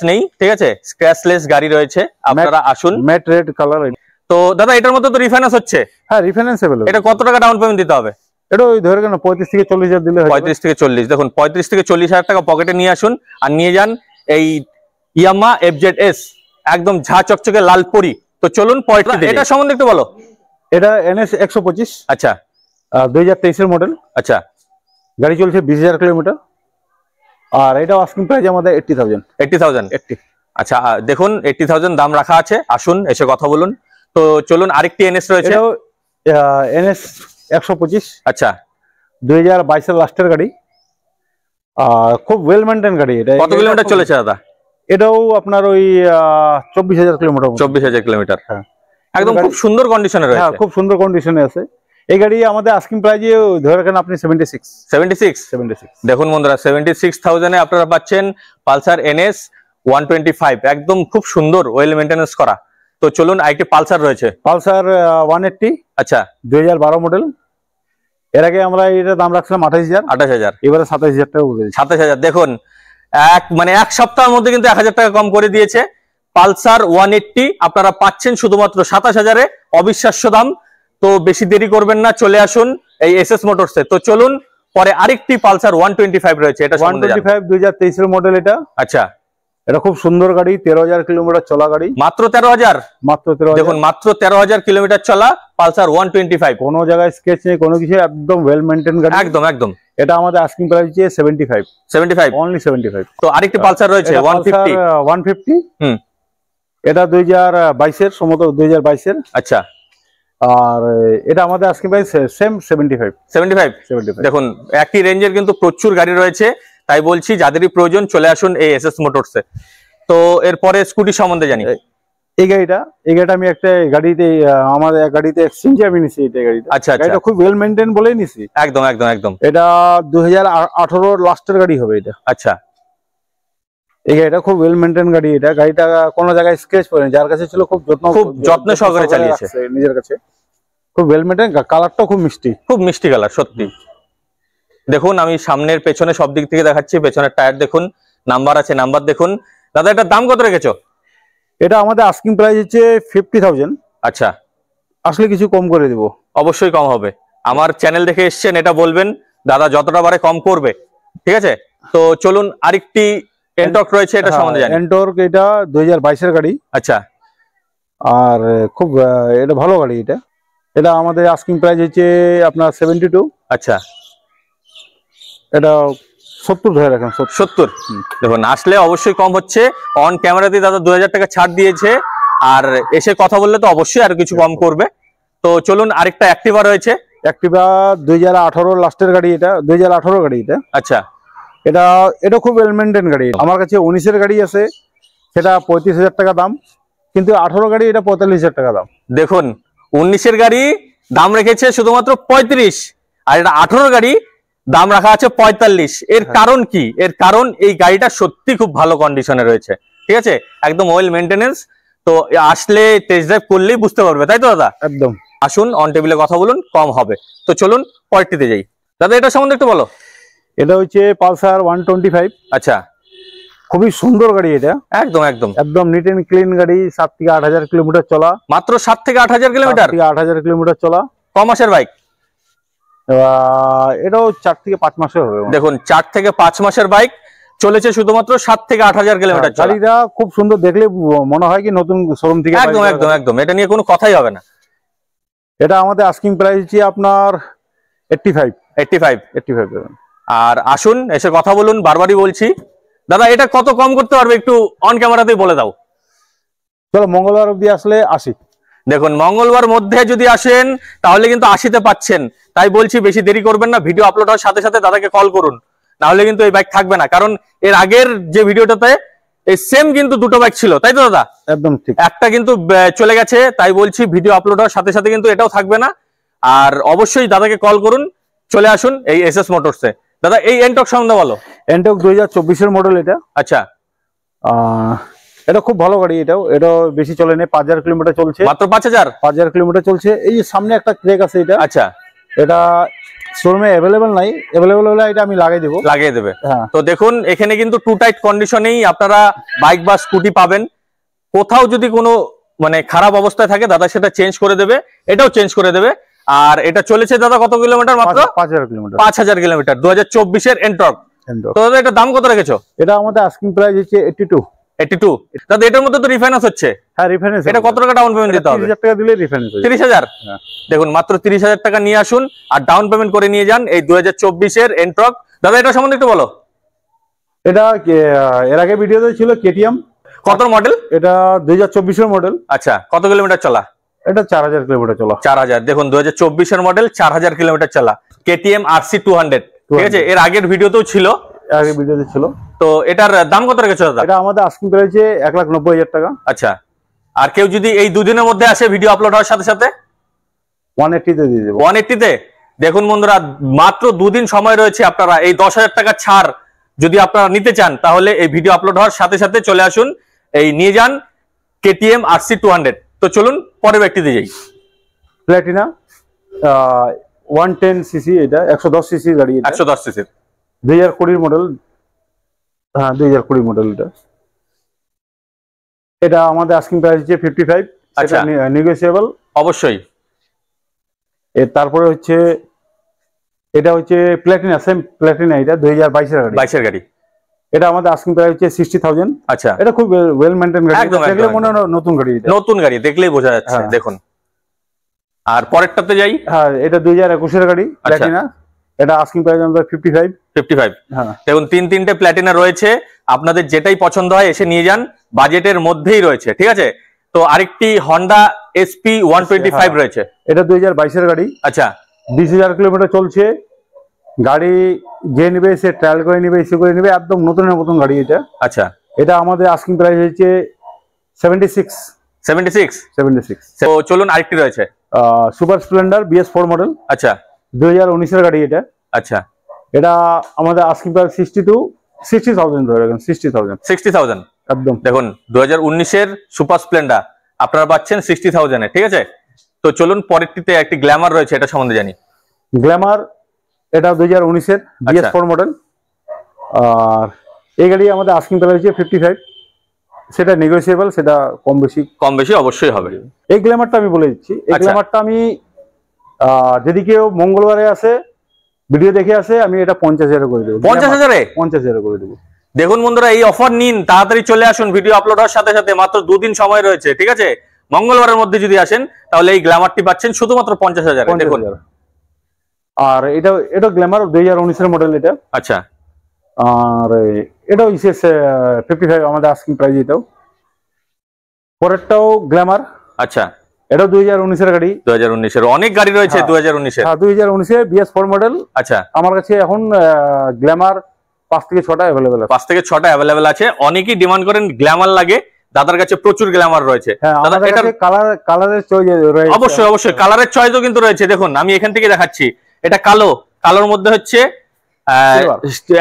Speaker 2: নেই,
Speaker 1: ঠিক আছে? স্ক্র্যাচলেস গাড়ি রয়েছে, আপনারা আসুন।
Speaker 2: Matte red colour.
Speaker 1: তো দাদা এটার মধ্যে তো রিফাইন্যান্স হচ্ছে?
Speaker 2: হ্যাঁ, রিফাইন্যান্সেবল।
Speaker 1: এটা কত টাকা ডাউন পেমেন্ট দিতে হবে?
Speaker 2: এটা ওই ধরে কেন 35 থেকে 40,000 দিলে হয়।
Speaker 1: 35 থেকে 40। দেখুন 35 থেকে 40,000 টাকা পকেটে নিয়ে আসুন, আর নিয়ে যান এই ইয়ামাহা FZS, একদম ঝা চকচকে লাল পরি। তো চলুন পরেরটা, এটা সম্বন্ধে একটু বলো।
Speaker 2: এটা NS 125।
Speaker 1: আচ্ছা,
Speaker 2: 2023-এর মডেল।
Speaker 1: আচ্ছা,
Speaker 2: গাড়ি চলছে 20,000 কিলোমিটার। আর এটা আস্কিং প্রাইস আমাদের 80,000।
Speaker 1: 80,000। আচ্ছা দেখুন 80,000 দাম রাখা আছে, আসুন এসে কথা বলুন। তো চলুন আরেকটি NS রয়েছে,
Speaker 2: NS 125।
Speaker 1: আচ্ছা,
Speaker 2: 2022-এর লাস্টের গাড়ি। আর খুব ওয়েল মেইনটেইন গাড়ি। এটা
Speaker 1: কত কিলোমিটার চলেছে দাদা?
Speaker 2: এটাও আপনার ওই 24,000 কিলোমিটার।
Speaker 1: 24,000 কিলোমিটার।
Speaker 2: হ্যাঁ,
Speaker 1: একদম খুব সুন্দর কন্ডিশনে রয়েছে।
Speaker 2: হ্যাঁ, খুব সুন্দর কন্ডিশনে আছে। এই গাড়ি আমাদের আস্কিং প্রাইসে ধরে রাখেন আপনি 76।
Speaker 1: দেখুন বন্ধুরা 76,000-এ আপনারা পাচ্ছেন পালসার NS 125, একদম খুব সুন্দর ওয়েল মেইনটেনেন্স করা। তো চলুন আরেকটি পালসার রয়েছে,
Speaker 2: পালসার 180।
Speaker 1: আচ্ছা,
Speaker 2: 2012 মডেল। এর আগে আমরা এটা দাম রাখছিলাম 28,000, এবারে 27,000 টাকা বলে দিচ্ছি।
Speaker 1: 27,000। দেখুন এক সপ্তাহের মধ্যে কিন্তু 1,000 টাকা কম করে দিয়েছে। পালসার 180 আপনারা পাচ্ছেন শুধুমাত্র 27,000-এ, অবিশ্বাস্য দাম। তো বেশি দেরি করবেন না, চলে আসুন এই SS মোটরসে। তো চলুন পরে আরেকটি পালসার 125 রয়েছে, এটা
Speaker 2: 125 2023-এর মডেল এটা।
Speaker 1: আচ্ছা,
Speaker 2: এটা খুব সুন্দর গাড়ি, 13,000 কিলোমিটার চলা গাড়ি।
Speaker 1: মাত্র 13,000?
Speaker 2: মাত্র 13,000।
Speaker 1: দেখুন মাত্র 13,000 কিলোমিটার চলা পালসার 125।
Speaker 2: কোনো জায়গায় স্কেচ নেই, কোনো কিছু, একদম ওয়েল মেইনটেইন গাড়ি।
Speaker 1: একদম একদম।
Speaker 2: এটা আমাদের আস্কিং প্রাইস হচ্ছে 75 অনলি 75।
Speaker 1: তো আরেকটি পালসার রয়েছে
Speaker 2: 150। এটা 2022 এর, সম্ভবত 2022 এর।
Speaker 1: আচ্ছা।
Speaker 2: আর এটা আমাদের আস্কিং প্রাইস সেম 75।
Speaker 1: দেখুন একই রেঞ্জের কিন্তু প্রচুর গাড়ি রয়েছে, তাই বলছি যাদেরই প্রয়োজন চলে আসুন এই এসএস মোটরসে। তো এরপরে স্কুটি সম্বন্ধে জানি।
Speaker 2: এই গাড়িটা আমি একটা গাড়িতে, আমার এক গাড়িতে এক্সচেঞ্জে আমি নিছি এই গাড়িটা।
Speaker 1: আচ্ছা,
Speaker 2: গাড়িটা খুব ওয়েল মেইনটেইন বলেই নিছি।
Speaker 1: একদম একদম একদম।
Speaker 2: এটা 2018 লাস্টের গাড়ি হবে এটা।
Speaker 1: আচ্ছা।
Speaker 2: এই গাড়িটা খুব ওয়েল মেইনটেইন গাড়ি। গাড়িটা কোনো জায়গায় স্ক্র্যাচ পড়েনি, যার কাছে ছিল খুব যত্ন সহকারে চালিয়েছে নিজের কাছে। খুব ওয়েল মেইনটেইন, কালারটাও খুব মিষ্টি কালার সত্যি।
Speaker 1: দেখুন আমি সামনের পেছনে সব দিক থেকে দেখাচ্ছি। পেছনের টায়ার দেখুন, নাম্বার আছে, নাম্বার দেখুন। দাদা এটার দাম কত রেখেছো?
Speaker 2: এটা আমাদের আস্কিং প্রাইস হচ্ছে 50,000।
Speaker 1: আচ্ছা,
Speaker 2: আসলে কিছু কম করে দিব।
Speaker 1: অবশ্যই কম হবে। আমার চ্যানেল দেখে এসছেন, এটা বলবেন দাদা যতটা পারে কম করবে, ঠিক আছে? তো চলুন আরেকটি এন্টর্ক রয়েছে, এটা সম্বন্ধে জানি।
Speaker 2: এন্টর্ক এটা 2022 এর গাড়ি।
Speaker 1: আচ্ছা।
Speaker 2: আর খুব এটা ভালো গাড়ি। এটা আমাদের আস্কিং প্রাইস হচ্ছে আপনার 72।
Speaker 1: আচ্ছা।
Speaker 2: এটা 70 ধরে রাখেন।
Speaker 1: 70। দেখুন আসলে অবশ্যই কম হচ্ছে। অন ক্যামেরাতে দাদা 2000 টাকা ছাড় দিয়েছে, আর এসে কথা বললে তো অবশ্যই আর কিছু কম করবে। তো চলুন আরেকটা অ্যাক্টিভা রয়েছে।
Speaker 2: অ্যাক্টিভা 2018 লাস্টের গাড়ি এটা, 2018 গাড়ি এটা।
Speaker 1: আচ্ছা।
Speaker 2: এটা খুব ওয়েল মেইনটেইন গাড়ি। আমার কাছে 19 এর গাড়ি আছে, সেটা 35,000 টাকা দাম, কিন্তু 18 গাড়ি এটা 45,000 টাকা দাম।
Speaker 1: দেখুন 19 এর গাড়ি দাম রেখেছে শুধুমাত্র 35, আর এটা 18 গাড়ি দাম রাখা আছে 45। এর কারণ কি? এর কারণ এই গাড়িটা সত্যি খুব ভালো কন্ডিশনে রয়েছে, ঠিক আছে, একদম ওয়েল মেইনটেনেন্স। তো আসলে টেস্ট ড্রাইভ করলেই বুঝতে পারবে, তাই তো দাদা?
Speaker 2: একদম।
Speaker 1: আসুন অন টেবিলে কথা বলুন, কম হবে। তো চলুন পরেরটিতে যাই। দাদা এটা সম্বন্ধে একটু বলো।
Speaker 2: এটা হচ্ছে পালসার 125।
Speaker 1: আচ্ছা।
Speaker 2: খুবই সুন্দর গাড়ি এটা।
Speaker 1: একদম একদম
Speaker 2: একদম নিট এন্ড ক্লিন গাড়ি। 7 থেকে 8,000 কিলোমিটার চলা।
Speaker 1: মাত্র 7 থেকে 8,000 কিলোমিটার?
Speaker 2: 8,000 কিলোমিটার চলা।
Speaker 1: ক মাসের বাইক?
Speaker 2: এটাও 4 থেকে 5 মাসের হবে।
Speaker 1: দেখুন 4 থেকে 5 মাসের বাইক চলেছে শুধুমাত্র 7 থেকে 8,000 কিলোমিটার।
Speaker 2: গাড়িটা খুব সুন্দর, দেখলে মনে হয় কি নতুন শোরুম থেকে।
Speaker 1: একদম একদম একদম, এটা নিয়ে কোনো কথাই হবে না।
Speaker 2: এটা আমাদের আস্কিং প্রাইস হচ্ছে আপনার 85।
Speaker 1: আর আসুন এসে কথা বলুন, বারবারই বলছি। দাদা এটা কত কম করতে পারবে একটু অন ক্যামেরাতেই বলে দাও।
Speaker 2: চলো মঙ্গলবার অবধি আসলে 80।
Speaker 1: দেখুন মঙ্গলবার মধ্যে যদি আসেন তাহলে কিন্তু 80-তে পাচ্ছেন। তাই বলছি বেশি দেরি করবেন না, ভিডিও আপলোড হওয়ার সাথে সাথে দাদাকে কল করুন, না হলে কিন্তু এই বাইক থাকবে না। কারণ এর আগের যে ভিডিওটাতে এই সেম কিন্তু দুটো বাইক ছিল, তাই তো দাদা?
Speaker 2: একদম ঠিক।
Speaker 1: একটা কিন্তু চলে গেছে, তাই বলছি ভিডিও আপলোড হওয়ার সাথে সাথে কিন্তু এটাও থাকবে না। আর অবশ্যই দাদাকে কল করুন, চলে আসুন এই এসএস মোটরসে। দাদা এই এন্টক সম্বন্ধে বলো।
Speaker 2: এন্টক 2024 এর মডেল এটা।
Speaker 1: আচ্ছা।
Speaker 2: এটা খুব ভালো গাড়ি। এটা বেশি চলে না, 5,000 কিলোমিটার চলছে।
Speaker 1: মাত্র 5,000
Speaker 2: কিলোমিটার চলছে। এই যে সামনে একটা ক্রেক আছে এটা।
Speaker 1: আচ্ছা।
Speaker 2: এটা শোরুমে অ্যাভেলেবেল নাই, অ্যাভেলেবেল হলে এটা আমি লাগিয়ে দেবে।
Speaker 1: হ্যাঁ। তো দেখুন এখানে কিন্তু টু টাইট কন্ডিশনেই আপনারা বাইক বা স্কুটি পাবেন। কোথাও যদি কোনো মানে খারাপ অবস্থায় থাকে দাদা সেটা চেঞ্জ করে দেবে, এটাও চেঞ্জ করে দেবে। আর এটা চলেছে দাদা কত কিলোমিটার? মাত্র
Speaker 2: 5,000 কিলোমিটার।
Speaker 1: 5,000 কিলোমিটার 2024 এর এন্টর্ক। তো দাদা এটা দাম কত রেখেছো?
Speaker 2: এটা আমাদের আস্কিং প্রাইস হচ্ছে 82।
Speaker 1: দাদা এটার মধ্যে তো রিফাইন্যান্স হচ্ছে।
Speaker 2: হ্যাঁ রিফাইন্যান্স।
Speaker 1: এটা কত টাকা ডাউন পেমেন্ট দিতে হবে?
Speaker 2: 30,000 টাকা দিলে রিফাইন্যান্স হবে।
Speaker 1: 30,000?
Speaker 2: হ্যাঁ।
Speaker 1: দেখুন মাত্র 30,000 টাকা নিয়ে আসুন আর ডাউন পেমেন্ট করে নিয়ে যান এই 2024 এর এন্টর্ক। দাদা এটা সম্বন্ধে একটু বলো।
Speaker 2: এটা এর আগে ভিডিওতে ছিল কেটিএম।
Speaker 1: কত মডেল?
Speaker 2: এটা 2024 এর মডেল।
Speaker 1: আচ্ছা, কত কিলোমিটার চলা?
Speaker 2: এটা 4,000 কিলোমিটার চলা।
Speaker 1: 4,000। দেখুন 2024 এর মডেল, 4,000 কিলোমিটার চলা, কেটিএম RC 200, ঠিক আছে? এর আগের ভিডিওতেও ছিল,
Speaker 2: আগে ভিডিওতে ছিল।
Speaker 1: তো এটার দাম কত রেখেছো দাদা?
Speaker 2: এটা আমাদের আস্কিং প্রাইস 1,90,000 টাকা।
Speaker 1: আচ্ছা। আর কেউ যদি এই দুদিনের মধ্যে আসে ভিডিও আপলোড হওয়ার সাথে সাথে
Speaker 2: 180 তে দিয়ে দেবো।
Speaker 1: 180-তে? দেখুন বন্ধুরা মাত্র দুদিন সময় রয়েছে, আপনারা এই 10,000 টাকা ছাড় যদি আপনারা নিতে চান তাহলে এই ভিডিও আপলোড হওয়ার সাথে সাথে চলে আসুন, এই নিয়ে যান কেটিএম RC 200। তো চলুন পরের ব্যক্তিতে যাই।
Speaker 2: প্লাটিনা 110 সিসি, এটা 110 সিসি গাড়ি।
Speaker 1: 110 সিসি
Speaker 2: 2020 মডেল। হ্যাঁ 2020 মডেল এটা। এটা আমাদের আস্কিং প্রাইস হচ্ছে 55।
Speaker 1: আচ্ছা,
Speaker 2: নেগোশিয়েবল
Speaker 1: অবশ্যই।
Speaker 2: তারপরে এটা হচ্ছে প্লাটিনা, সেম প্লাটিনা। এটা 2022 এর গাড়ি।
Speaker 1: 22 এর গাড়ি।
Speaker 2: এটা আমাদের আস্কিং প্রাইস হচ্ছে 60,000।
Speaker 1: আচ্ছা,
Speaker 2: এটা খুব ওয়েল মেইনটেইন গাড়ি,
Speaker 1: একদম
Speaker 2: দেখলে মনে হয় নতুন গাড়ি। এটা
Speaker 1: নতুন গাড়ি দেখলেই বোঝা যাচ্ছে। দেখুন, আর পরেরটাতে যাই।
Speaker 2: হ্যাঁ, এটা 2021 এর গাড়ি, প্ল্যাটিনা। এটা আস্কিং প্রাইস আমাদের 55। হ্যাঁ,
Speaker 1: দেখুন তিনটে প্ল্যাটিনা রয়েছে, আপনাদের যেটাই পছন্দ হয় এসে নিয়ে যান, বাজেটের মধ্যেই রয়েছে, ঠিক আছে। তো আরেকটি হন্ডা এসপি 125 রয়েছে,
Speaker 2: এটা 2022 এর গাড়ি।
Speaker 1: আচ্ছা,
Speaker 2: 20,000 কিলোমিটার চলছে। গাড়ি যে নিবে সে ট্রায়াল করে নিবে, ইস্যু করে নিবে, একদম নতুনের মতন গাড়ি এটা।
Speaker 1: আচ্ছা,
Speaker 2: এটা আমাদের আস্কিং প্রাইস হচ্ছে 76।
Speaker 1: তো চলুন আরেকটি রয়েছে,
Speaker 2: সুপার স্প্লেন্ডার BS4 মডেল।
Speaker 1: আচ্ছা,
Speaker 2: 2019 এর গাড়ি এটা।
Speaker 1: আচ্ছা,
Speaker 2: এটা আমাদের আস্কিং প্রাইস 60,000 ধরে রাখেন,
Speaker 1: 60,000
Speaker 2: একদম।
Speaker 1: দেখুন 2019 এর সুপার স্প্লেন্ডার আপনারা পাচ্ছেন 60,000 এ, ঠিক আছে। তো চলুন পরেরটিতে একটি গ্ল্যামার রয়েছে, এটা সম্বন্ধে জানি।
Speaker 2: গ্ল্যামার এটা 2019 এর BS4 মডেল। আর এই গাড়ি আমাদের আস্কিং প্রাইস হচ্ছে 55। সেটা নেগোসিয়েবল, সেটা কম বেশি
Speaker 1: অবশ্যই হবে।
Speaker 2: এই গ্ল্যামারটা আমি বলে দিচ্ছি, এই গ্ল্যামারটা আমি যদি কেউ মঙ্গলবারে আসে, ভিডিও দেখে আসে, আমি এটা 50,000 করে দেবো। 50,000 করে দেবো।
Speaker 1: দেখুন বন্ধুরা, এই অফার নিন, তাড়াতাড়ি চলে আসুন, ভিডিও আপলোড হওয়ার সাথে সাথে, মাত্র 2 দিন সময় রয়েছে, ঠিক আছে। মঙ্গলবারের মধ্যে যদি আসেন তাহলে এই গ্ল্যামারটি পাচ্ছেন শুধুমাত্র 50,000। দেখুন,
Speaker 2: আর এটা গ্ল্যামার 2019 এর মডেল এটা।
Speaker 1: আচ্ছা,
Speaker 2: আর এটাও 55 আমাদের আস্কিং প্রাইস। এটাও পরেরটাও গ্ল্যামার।
Speaker 1: আচ্ছা,
Speaker 2: এটা 2019 এর গাড়ি।
Speaker 1: 2019 এর অনেক গাড়ি রয়েছে। 2019 এর,
Speaker 2: হ্যাঁ 2019 এর BS4 মডেল।
Speaker 1: আচ্ছা,
Speaker 2: আমার কাছে এখন গ্ল্যামার 5 থেকে 6টা अवेलेबल আছে।
Speaker 1: 5 থেকে 6টা अवेलेबल আছে। অনেকেই ডিমান্ড করেন গ্ল্যামার লাগে, দাদার কাছে প্রচুর গ্ল্যামার রয়েছে।
Speaker 2: দাদা এটার কালারের চয়েস রয়েছে।
Speaker 1: অবশ্যই কালারের চয়েসও কিন্তু রয়েছে। দেখুন আমি এখান থেকে দেখাচ্ছি, এটা কালোর মধ্যে হচ্ছে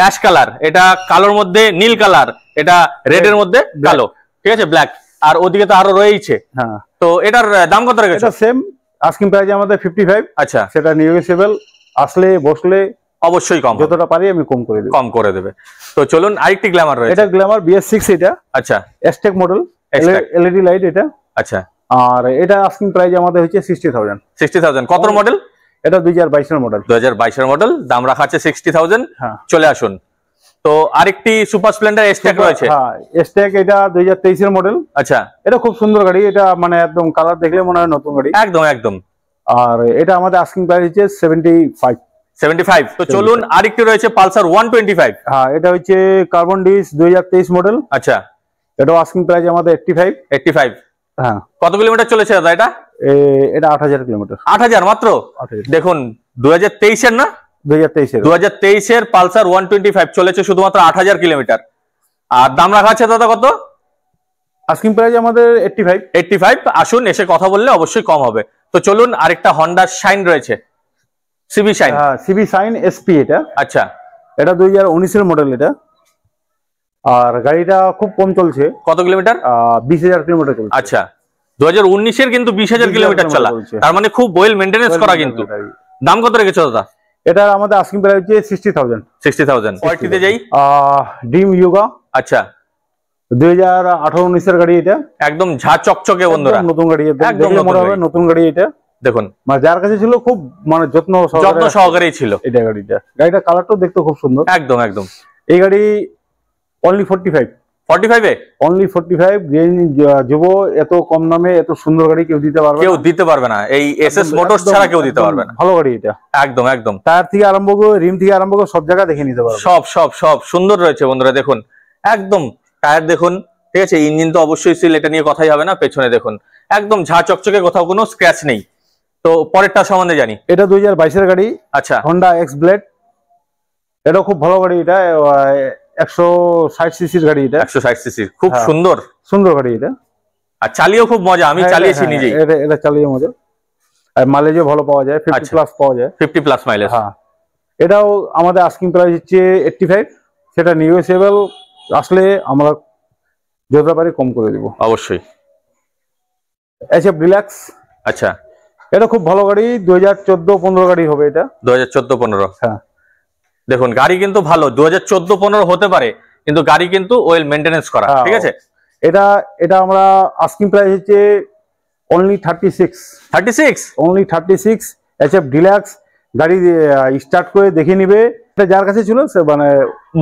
Speaker 1: অ্যাশ কালার, এটা কালোর মধ্যে নীল কালার, এটা রেডের মধ্যে কালো, ঠিক আছে, ব্ল্যাক। আর ওদিকে তো আরো রয়েছে।
Speaker 2: হ্যাঁ,
Speaker 1: তো এটার দাম কত রেখেছো?
Speaker 2: এটা সেম আস্কিং প্রাইস আমাদের 55।
Speaker 1: আচ্ছা,
Speaker 2: সেটা নেগোসিয়েবল, আসলে বসলে
Speaker 1: অবশ্যই কম,
Speaker 2: যতটা পারি আমি কম করে দেবে।
Speaker 1: তো চলুন আরেকটি গ্ল্যামার রয়েছে,
Speaker 2: এটা গ্ল্যামার BS6 এটা।
Speaker 1: আচ্ছা,
Speaker 2: এসটেক মডেল, LED লাইট এটা।
Speaker 1: আচ্ছা,
Speaker 2: আর এটা আস্কিং প্রাইস আমাদের হচ্ছে 60,000।
Speaker 1: কত মডেল?
Speaker 2: এটা 2022 এর মডেল।
Speaker 1: 2022 এর মডেল, দাম রাখা আছে 60,000।
Speaker 2: হ্যাঁ,
Speaker 1: চলে আসুন। তো আরেকটি সুপার স্প্লেন্ডার এসটেক রয়েছে।
Speaker 2: হ্যাঁ, এসটেক এটা 2023 এর মডেল।
Speaker 1: আচ্ছা,
Speaker 2: এটা খুব সুন্দর গাড়ি, এটা মানে একদম কালার দেখলে মনে হয় নতুন গাড়ি।
Speaker 1: একদম।
Speaker 2: আর এটা আমাদের আস্কিং প্রাইস হচ্ছে 75।
Speaker 1: তো চলুন আরেকটি রয়েছে পালসার 125।
Speaker 2: হ্যাঁ, এটা হচ্ছে কার্বন ডিস 2023 মডেল।
Speaker 1: আচ্ছা,
Speaker 2: এটা আস্কিং প্রাইস আমাদের 85। হ্যাঁ,
Speaker 1: কত কিলোমিটার চলেছে দাদা এটা?
Speaker 2: এটা 8,000 কিলোমিটার।
Speaker 1: 8,000 মাত্র। দেখুন 2023 এর না, 2023 এর পালসার 125 চলেছে শুধুমাত্র 8,000 কিলোমিটার। আর দাম রাখা আছে দাদা কত?
Speaker 2: আস্কিং প্রাইস আমাদের
Speaker 1: 85। আসুন, এসে কথা বললে অবশ্যই কম হবে। তো চলুন আরেকটা হন্ডা শাইন রয়েছে, সিবি শাইন।
Speaker 2: হ্যাঁ, সিবি শাইন SP এটা।
Speaker 1: আচ্ছা,
Speaker 2: এটা 2019 এর মডেল এটা। আর গাড়িটা খুব কম চলছে।
Speaker 1: কত কিলোমিটার?
Speaker 2: 20,000 কিলোমিটার চলছে।
Speaker 1: আচ্ছা, 2019 এর কিন্তু 20,000 কিলোমিটার চলা, তার মানে খুব ওয়েল মেইনটেনেন্স করা। কিন্তু দাম কত রেখেছো দাদা?
Speaker 2: এটা আমাদের আস্কিং প্রাইস হচ্ছে 60,000।
Speaker 1: পরেরটিতে যাই,
Speaker 2: ড্রিম ইয়োগা।
Speaker 1: আচ্ছা,
Speaker 2: 2018-19 এর গাড়ি এটা।
Speaker 1: একদম ঝা চকচকে বন্ধুরা,
Speaker 2: নতুন গাড়ি, একদম নতুন গাড়ি এটা।
Speaker 1: দেখুন,
Speaker 2: মানে যার কাছে ছিল খুব মানে যত্ন
Speaker 1: সহকারেই ছিল
Speaker 2: এটা গাড়িটা কালারটাও দেখতে খুব সুন্দর।
Speaker 1: একদম। এই
Speaker 2: গাড়ি অনলি 45
Speaker 1: এ,
Speaker 2: অনলি 45 যুব, এত কম দামে এত সুন্দর গাড়ি কেউ দিতে পারবে না। এই SS মোটরস ছাড়া কেউ দিতে পারবে না। ভালো গাড়ি এটা, একদম। টায়ার থেকে আরম্ভ করে রিম থেকে আরম্ভ করে সব জায়গা দেখে নিতে পারবে, সব সুন্দর রয়েছে বন্ধুরা। দেখুন একদম টায়ার দেখুন, ঠিক আছে। ইঞ্জিন তো অবশ্যই সিল, এটা নিয়ে কথাই হবে না। পেছনে দেখুন একদম ঝা চকচকে, কোথাও কোনো স্ক্র্যাচ নেই। তো পরেরটা সম্বন্ধে জানি, এটা 2022 এর গাড়ি।
Speaker 1: আচ্ছা,
Speaker 2: হন্ডা X ব্লেড। এটা খুব ভালো গাড়ি, এটা 160 সিসির গাড়ি এটা।
Speaker 1: 160 সিসি, খুব সুন্দর গাড়ি এটা। আর চালিয়েও খুব মজা, আমি চালিয়েছি নিজেই।
Speaker 2: এটা চালিয়ে মজা, আর মাইলেজও ভালো পাওয়া যায়, 50 প্লাস পাওয়া যায়,
Speaker 1: 50 প্লাস মাইলেজ।
Speaker 2: হ্যাঁ, এটাও আমাদের আস্কিং প্রাইস হচ্ছে 85। সেটা নেগোসিয়েবল, আসলে আমরা যতটা পারি কম করে দিব অবশ্যই। SF deluxe. আচ্ছা, এটা খুব ভালো গাড়ি, 2014-15 গাড়ি হবে এটা। 2014-15, হ্যাঁ। দেখুন গাড়ি কিন্তু ভালো, 2014-15 হতে পারে, কিন্তু গাড়ি কিন্তু ওয়েল মেইনটেনেন্স করা, ঠিক আছে। এটা আমরা আস্কিং প্রাইস হচ্ছে অনলি 36 অনলি 36। SF ডিলাক্স গাড়ি স্টার্ট করে দেখে নিবে, যার কাছে ছিল সে মানে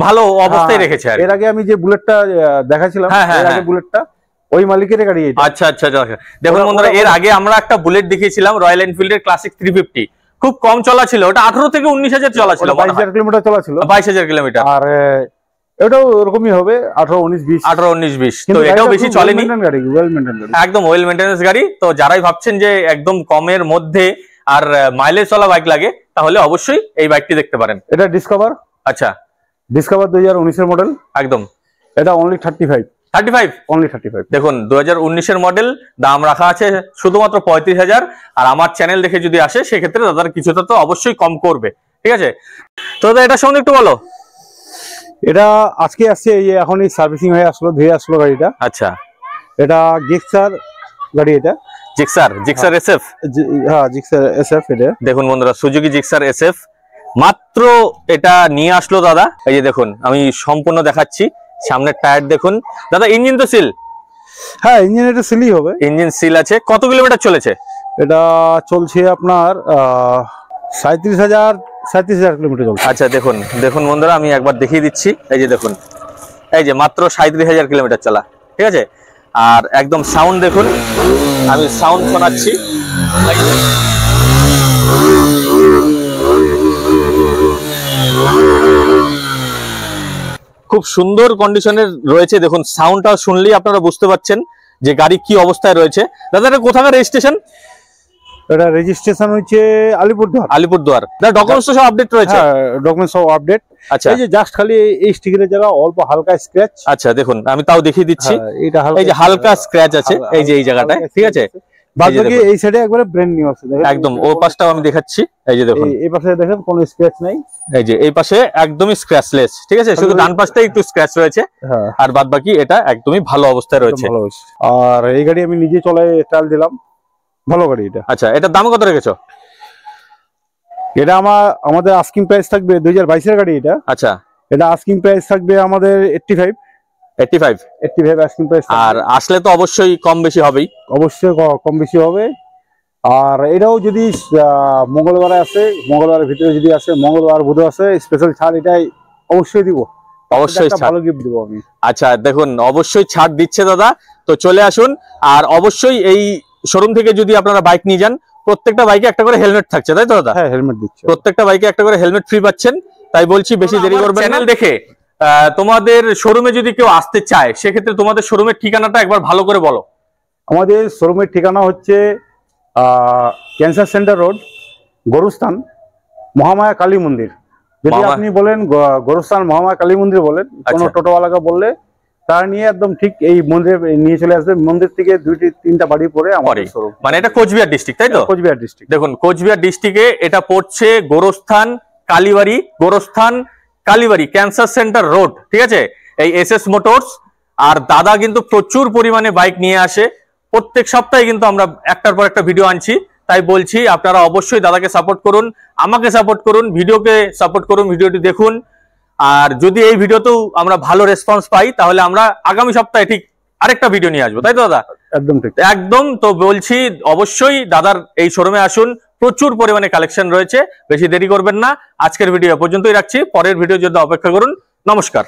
Speaker 1: ভালো অবস্থায় রেখেছে।
Speaker 2: এর আগে আমি যে বুলেটটা দেখাছিলাম, এর আগে বুলেটটা ওই মালিকের গাড়ি এটা।
Speaker 1: আচ্ছা আচ্ছা, দেখুন বন্ধুরা, এর আগে আমরা একটা বুলেট দেখিয়েছিলাম রয়্যাল এনফিল্ডের ক্লাসিক 350, খুব কম চলা ছিল, ওটা 18 থেকে 19,000 চলা ছিল,
Speaker 2: 22,000 কিলোমিটার চলা ছিল,
Speaker 1: 22,000 কিলোমিটার।
Speaker 2: আর এটাও এরকমই হবে 18, 19, 20,
Speaker 1: 18, 19, 20। তো এটাও বেশি চলেনি, একদম ওয়েল মেইনটেনেন্স গাড়ি। তো যারাই ভাবছেন যে একদম কমের মধ্যে আর মাইলেজ চলা বাইক লাগে, তাহলে অবশ্যই এই বাইকটি দেখতে পারেন।
Speaker 2: এটা ডিসকভার।
Speaker 1: আচ্ছা,
Speaker 2: ডিসকভার 2019 এর মডেল।
Speaker 1: একদম,
Speaker 2: এটা অনলি 35 অনলি 35।
Speaker 1: দেখুন 2019 এর মডেল, দাম রাখা আছে শুধুমাত্র 35,000। আর আমার চ্যানেল দেখে যদি আসে সেক্ষেত্রে দাদার কিছুটা তো অবশ্যই কম করবে, ঠিক আছে? তো দাদা এটা সম্বন্ধে একটু বলো।
Speaker 2: এটা আজকে আসছে, এই এখনই সার্ভিসিং হয়ে আসলো, ধুয়ে আসলো গাড়িটা।
Speaker 1: আচ্ছা,
Speaker 2: এটা জিক্সার গাড়ি, এটা
Speaker 1: জিক্সার এসএফ।
Speaker 2: হ্যাঁ, জিক্সার এসএফ। এটা
Speaker 1: দেখুন বন্ধুরা, সুজুকি জিক্সার এসএফ মাত্র এটা নিয়ে আসলো দাদা। এই যে দেখুন, আমি সম্পূর্ণ দেখাচ্ছি। সামনের টায়ার দেখুন দাদা, ইঞ্জিন তো সিল?
Speaker 2: হ্যাঁ, ইঞ্জিন এটা সিলই হবে,
Speaker 1: ইঞ্জিন সিল আছে। কত কিলোমিটার চলেছে?
Speaker 2: এটা চলছে আপনার 37,000 কিলোমিটার চলছে।
Speaker 1: আচ্ছা, দেখুন বন্ধুরা, আমি একবার দেখিয়ে দিচ্ছি। এই যে দেখুন, এই যে মাত্র 37,000 কিলোমিটার চলা, ঠিক আছে? আর একদম সাউন্ড দেখুন, আমি সাউন্ড শোনাচ্ছি। খুব সুন্দর কন্ডিশনের রয়েছে। দেখুন সাউন্ডটা শুনলেই আপনারা বুঝতে পারছেন যে গাড়ি কি অবস্থায় রয়েছে। দাদা এটা কোথাকার রেজিস্ট্রেশন?
Speaker 2: এটা রেজিস্ট্রেশন হচ্ছে
Speaker 1: আলিপুরদুয়ার। দাদা ডকুমেন্টস সব আপডেট রয়েছে?
Speaker 2: হ্যাঁ, ডকুমেন্টস সব আপডেট।
Speaker 1: আচ্ছা,
Speaker 2: এই যে জাস্ট খালি এই স্টিকারের জায়গা অল্প হালকা স্ক্র্যাচ।
Speaker 1: আচ্ছা দেখুন, আমি তাও দেখিয়ে দিচ্ছি।
Speaker 2: এটা
Speaker 1: এই যে হালকা স্ক্র্যাচ আছে, এই যে এই জায়গাটায়, ঠিক আছে?
Speaker 2: বাকি এই সাইডে একবারে ব্র্যান্ড নিউ আছে,
Speaker 1: একদম। ও পাশটাও আমি দেখাচ্ছি। এই যে দেখুন,
Speaker 2: এই পাশে দেখেন কোনো স্ক্র্যাচ নাই।
Speaker 1: এই যে এই পাশে একদমই স্ক্র্যাচলেস, ঠিক আছে? শুধু ডান পাশটাই একটু স্ক্র্যাচ রয়েছে, আর বাদ বাকি এটা একদমই ভালো অবস্থায় রয়েছে।
Speaker 2: আর এই গাড়ি আমি নিজে চলাই ট্রায়াল দিলাম, ভালো গাড়ি এটা।
Speaker 1: আচ্ছা, এটার দাম কত রেখেছো?
Speaker 2: এটা আমাদের আস্কিং প্রাইস থাকবে 2022 এর গাড়ি এটা।
Speaker 1: আচ্ছা,
Speaker 2: এটা আস্কিং প্রাইস থাকবে আমাদের 85 আস্কিং প্রাইস।
Speaker 1: আর আসলে তো অবশ্যই কম বেশি হবেই,
Speaker 2: অবশ্যই কম বেশি হবে। আর এটাও যদি মঙ্গলবারে আসে, মঙ্গলবারের ভিতরে যদি আসে, মঙ্গলবার বুধ আসে, স্পেশাল ছাড় এটাই অবশ্যই দিব,
Speaker 1: অবশ্যই
Speaker 2: ভালো গিফট দিব আমি।
Speaker 1: আচ্ছা দেখুন, অবশ্যই ছাড় দিচ্ছে দাদা। তো চলে আসুন। আর অবশ্যই এই শোরুম থেকে যদি আপনারা বাইক নিয়ে যান, প্রত্যেকটা বাইকে একটা করে হেলমেট থাকছে, তাই তো দাদা?
Speaker 2: হ্যাঁ, হেলমেট দিচ্ছে,
Speaker 1: প্রত্যেকটা বাইকে একটা করে হেলমেট ফ্রি পাচ্ছেন। তাই বলছি বেশি দেরি করবেন না। চ্যানেল দেখে তোমাদের শোরুমে যদি কেউ আসতে চায়, সেক্ষেত্রে তোমাদের শোরুমের ঠিকানাটা একবার ভালো করে বলো।
Speaker 2: আমাদের শোরুমের ঠিকানা হচ্ছে cancer centre road, Gorusthan, Mahamaya Kali Mandir. যদি আপনি বলেন গরুস্থান মহামায়া কালী মন্দির বলেন, কোনো টোটোওয়ালাকে বললে তার নিয়ে একদম ঠিক এই মন্দিরে নিয়ে চলে আসবে। মন্দির থেকে 2-3টা বাড়ি পরে আমাদের শোরুম।
Speaker 1: মানে এটা কোচবিহার ডিস্ট্রিক্ট, তাই তো?
Speaker 2: কোচবিহার ডিস্ট্রিক্ট।
Speaker 1: দেখুন কোচবিহার ডিস্ট্রিক্টে এটা পড়ছে গোরস্থান কালীবাড়ি ক্যান্সার সেন্টার রোড, ঠিক আছে? এই এসএস মোটরস। আর দাদা কিন্তু প্রচুর পরিমাণে বাইক নিয়ে আসে, প্রত্যেক সপ্তাহে কিন্তু আমরা একটার পর একটা ভিডিও আনছি। তাই বলছি আপনারা অবশ্যই দাদাকে সাপোর্ট করুন, আমাকে সাপোর্ট করুন, ভিডিওকে সাপোর্ট করুন, ভিডিওটি দেখুন। আর যদি এই ভিডিওতেও আমরা ভালো রেসপন্স পাই, তাহলে আমরা আগামী সপ্তাহে ঠিক আরেকটা ভিডিও নিয়ে আসবো, তাই তো দাদা?
Speaker 2: একদম ঠিক,
Speaker 1: একদম। তো বলছি অবশ্যই দাদার এই শোরুমে আসুন, প্রচুর পরিমাণে কালেকশন রয়েছে, বেশি দেরি করবেন না। আজকের ভিডিও পর্যন্তই রাখছি, পরের ভিডিও জন্য অপেক্ষা করুন। নমস্কার।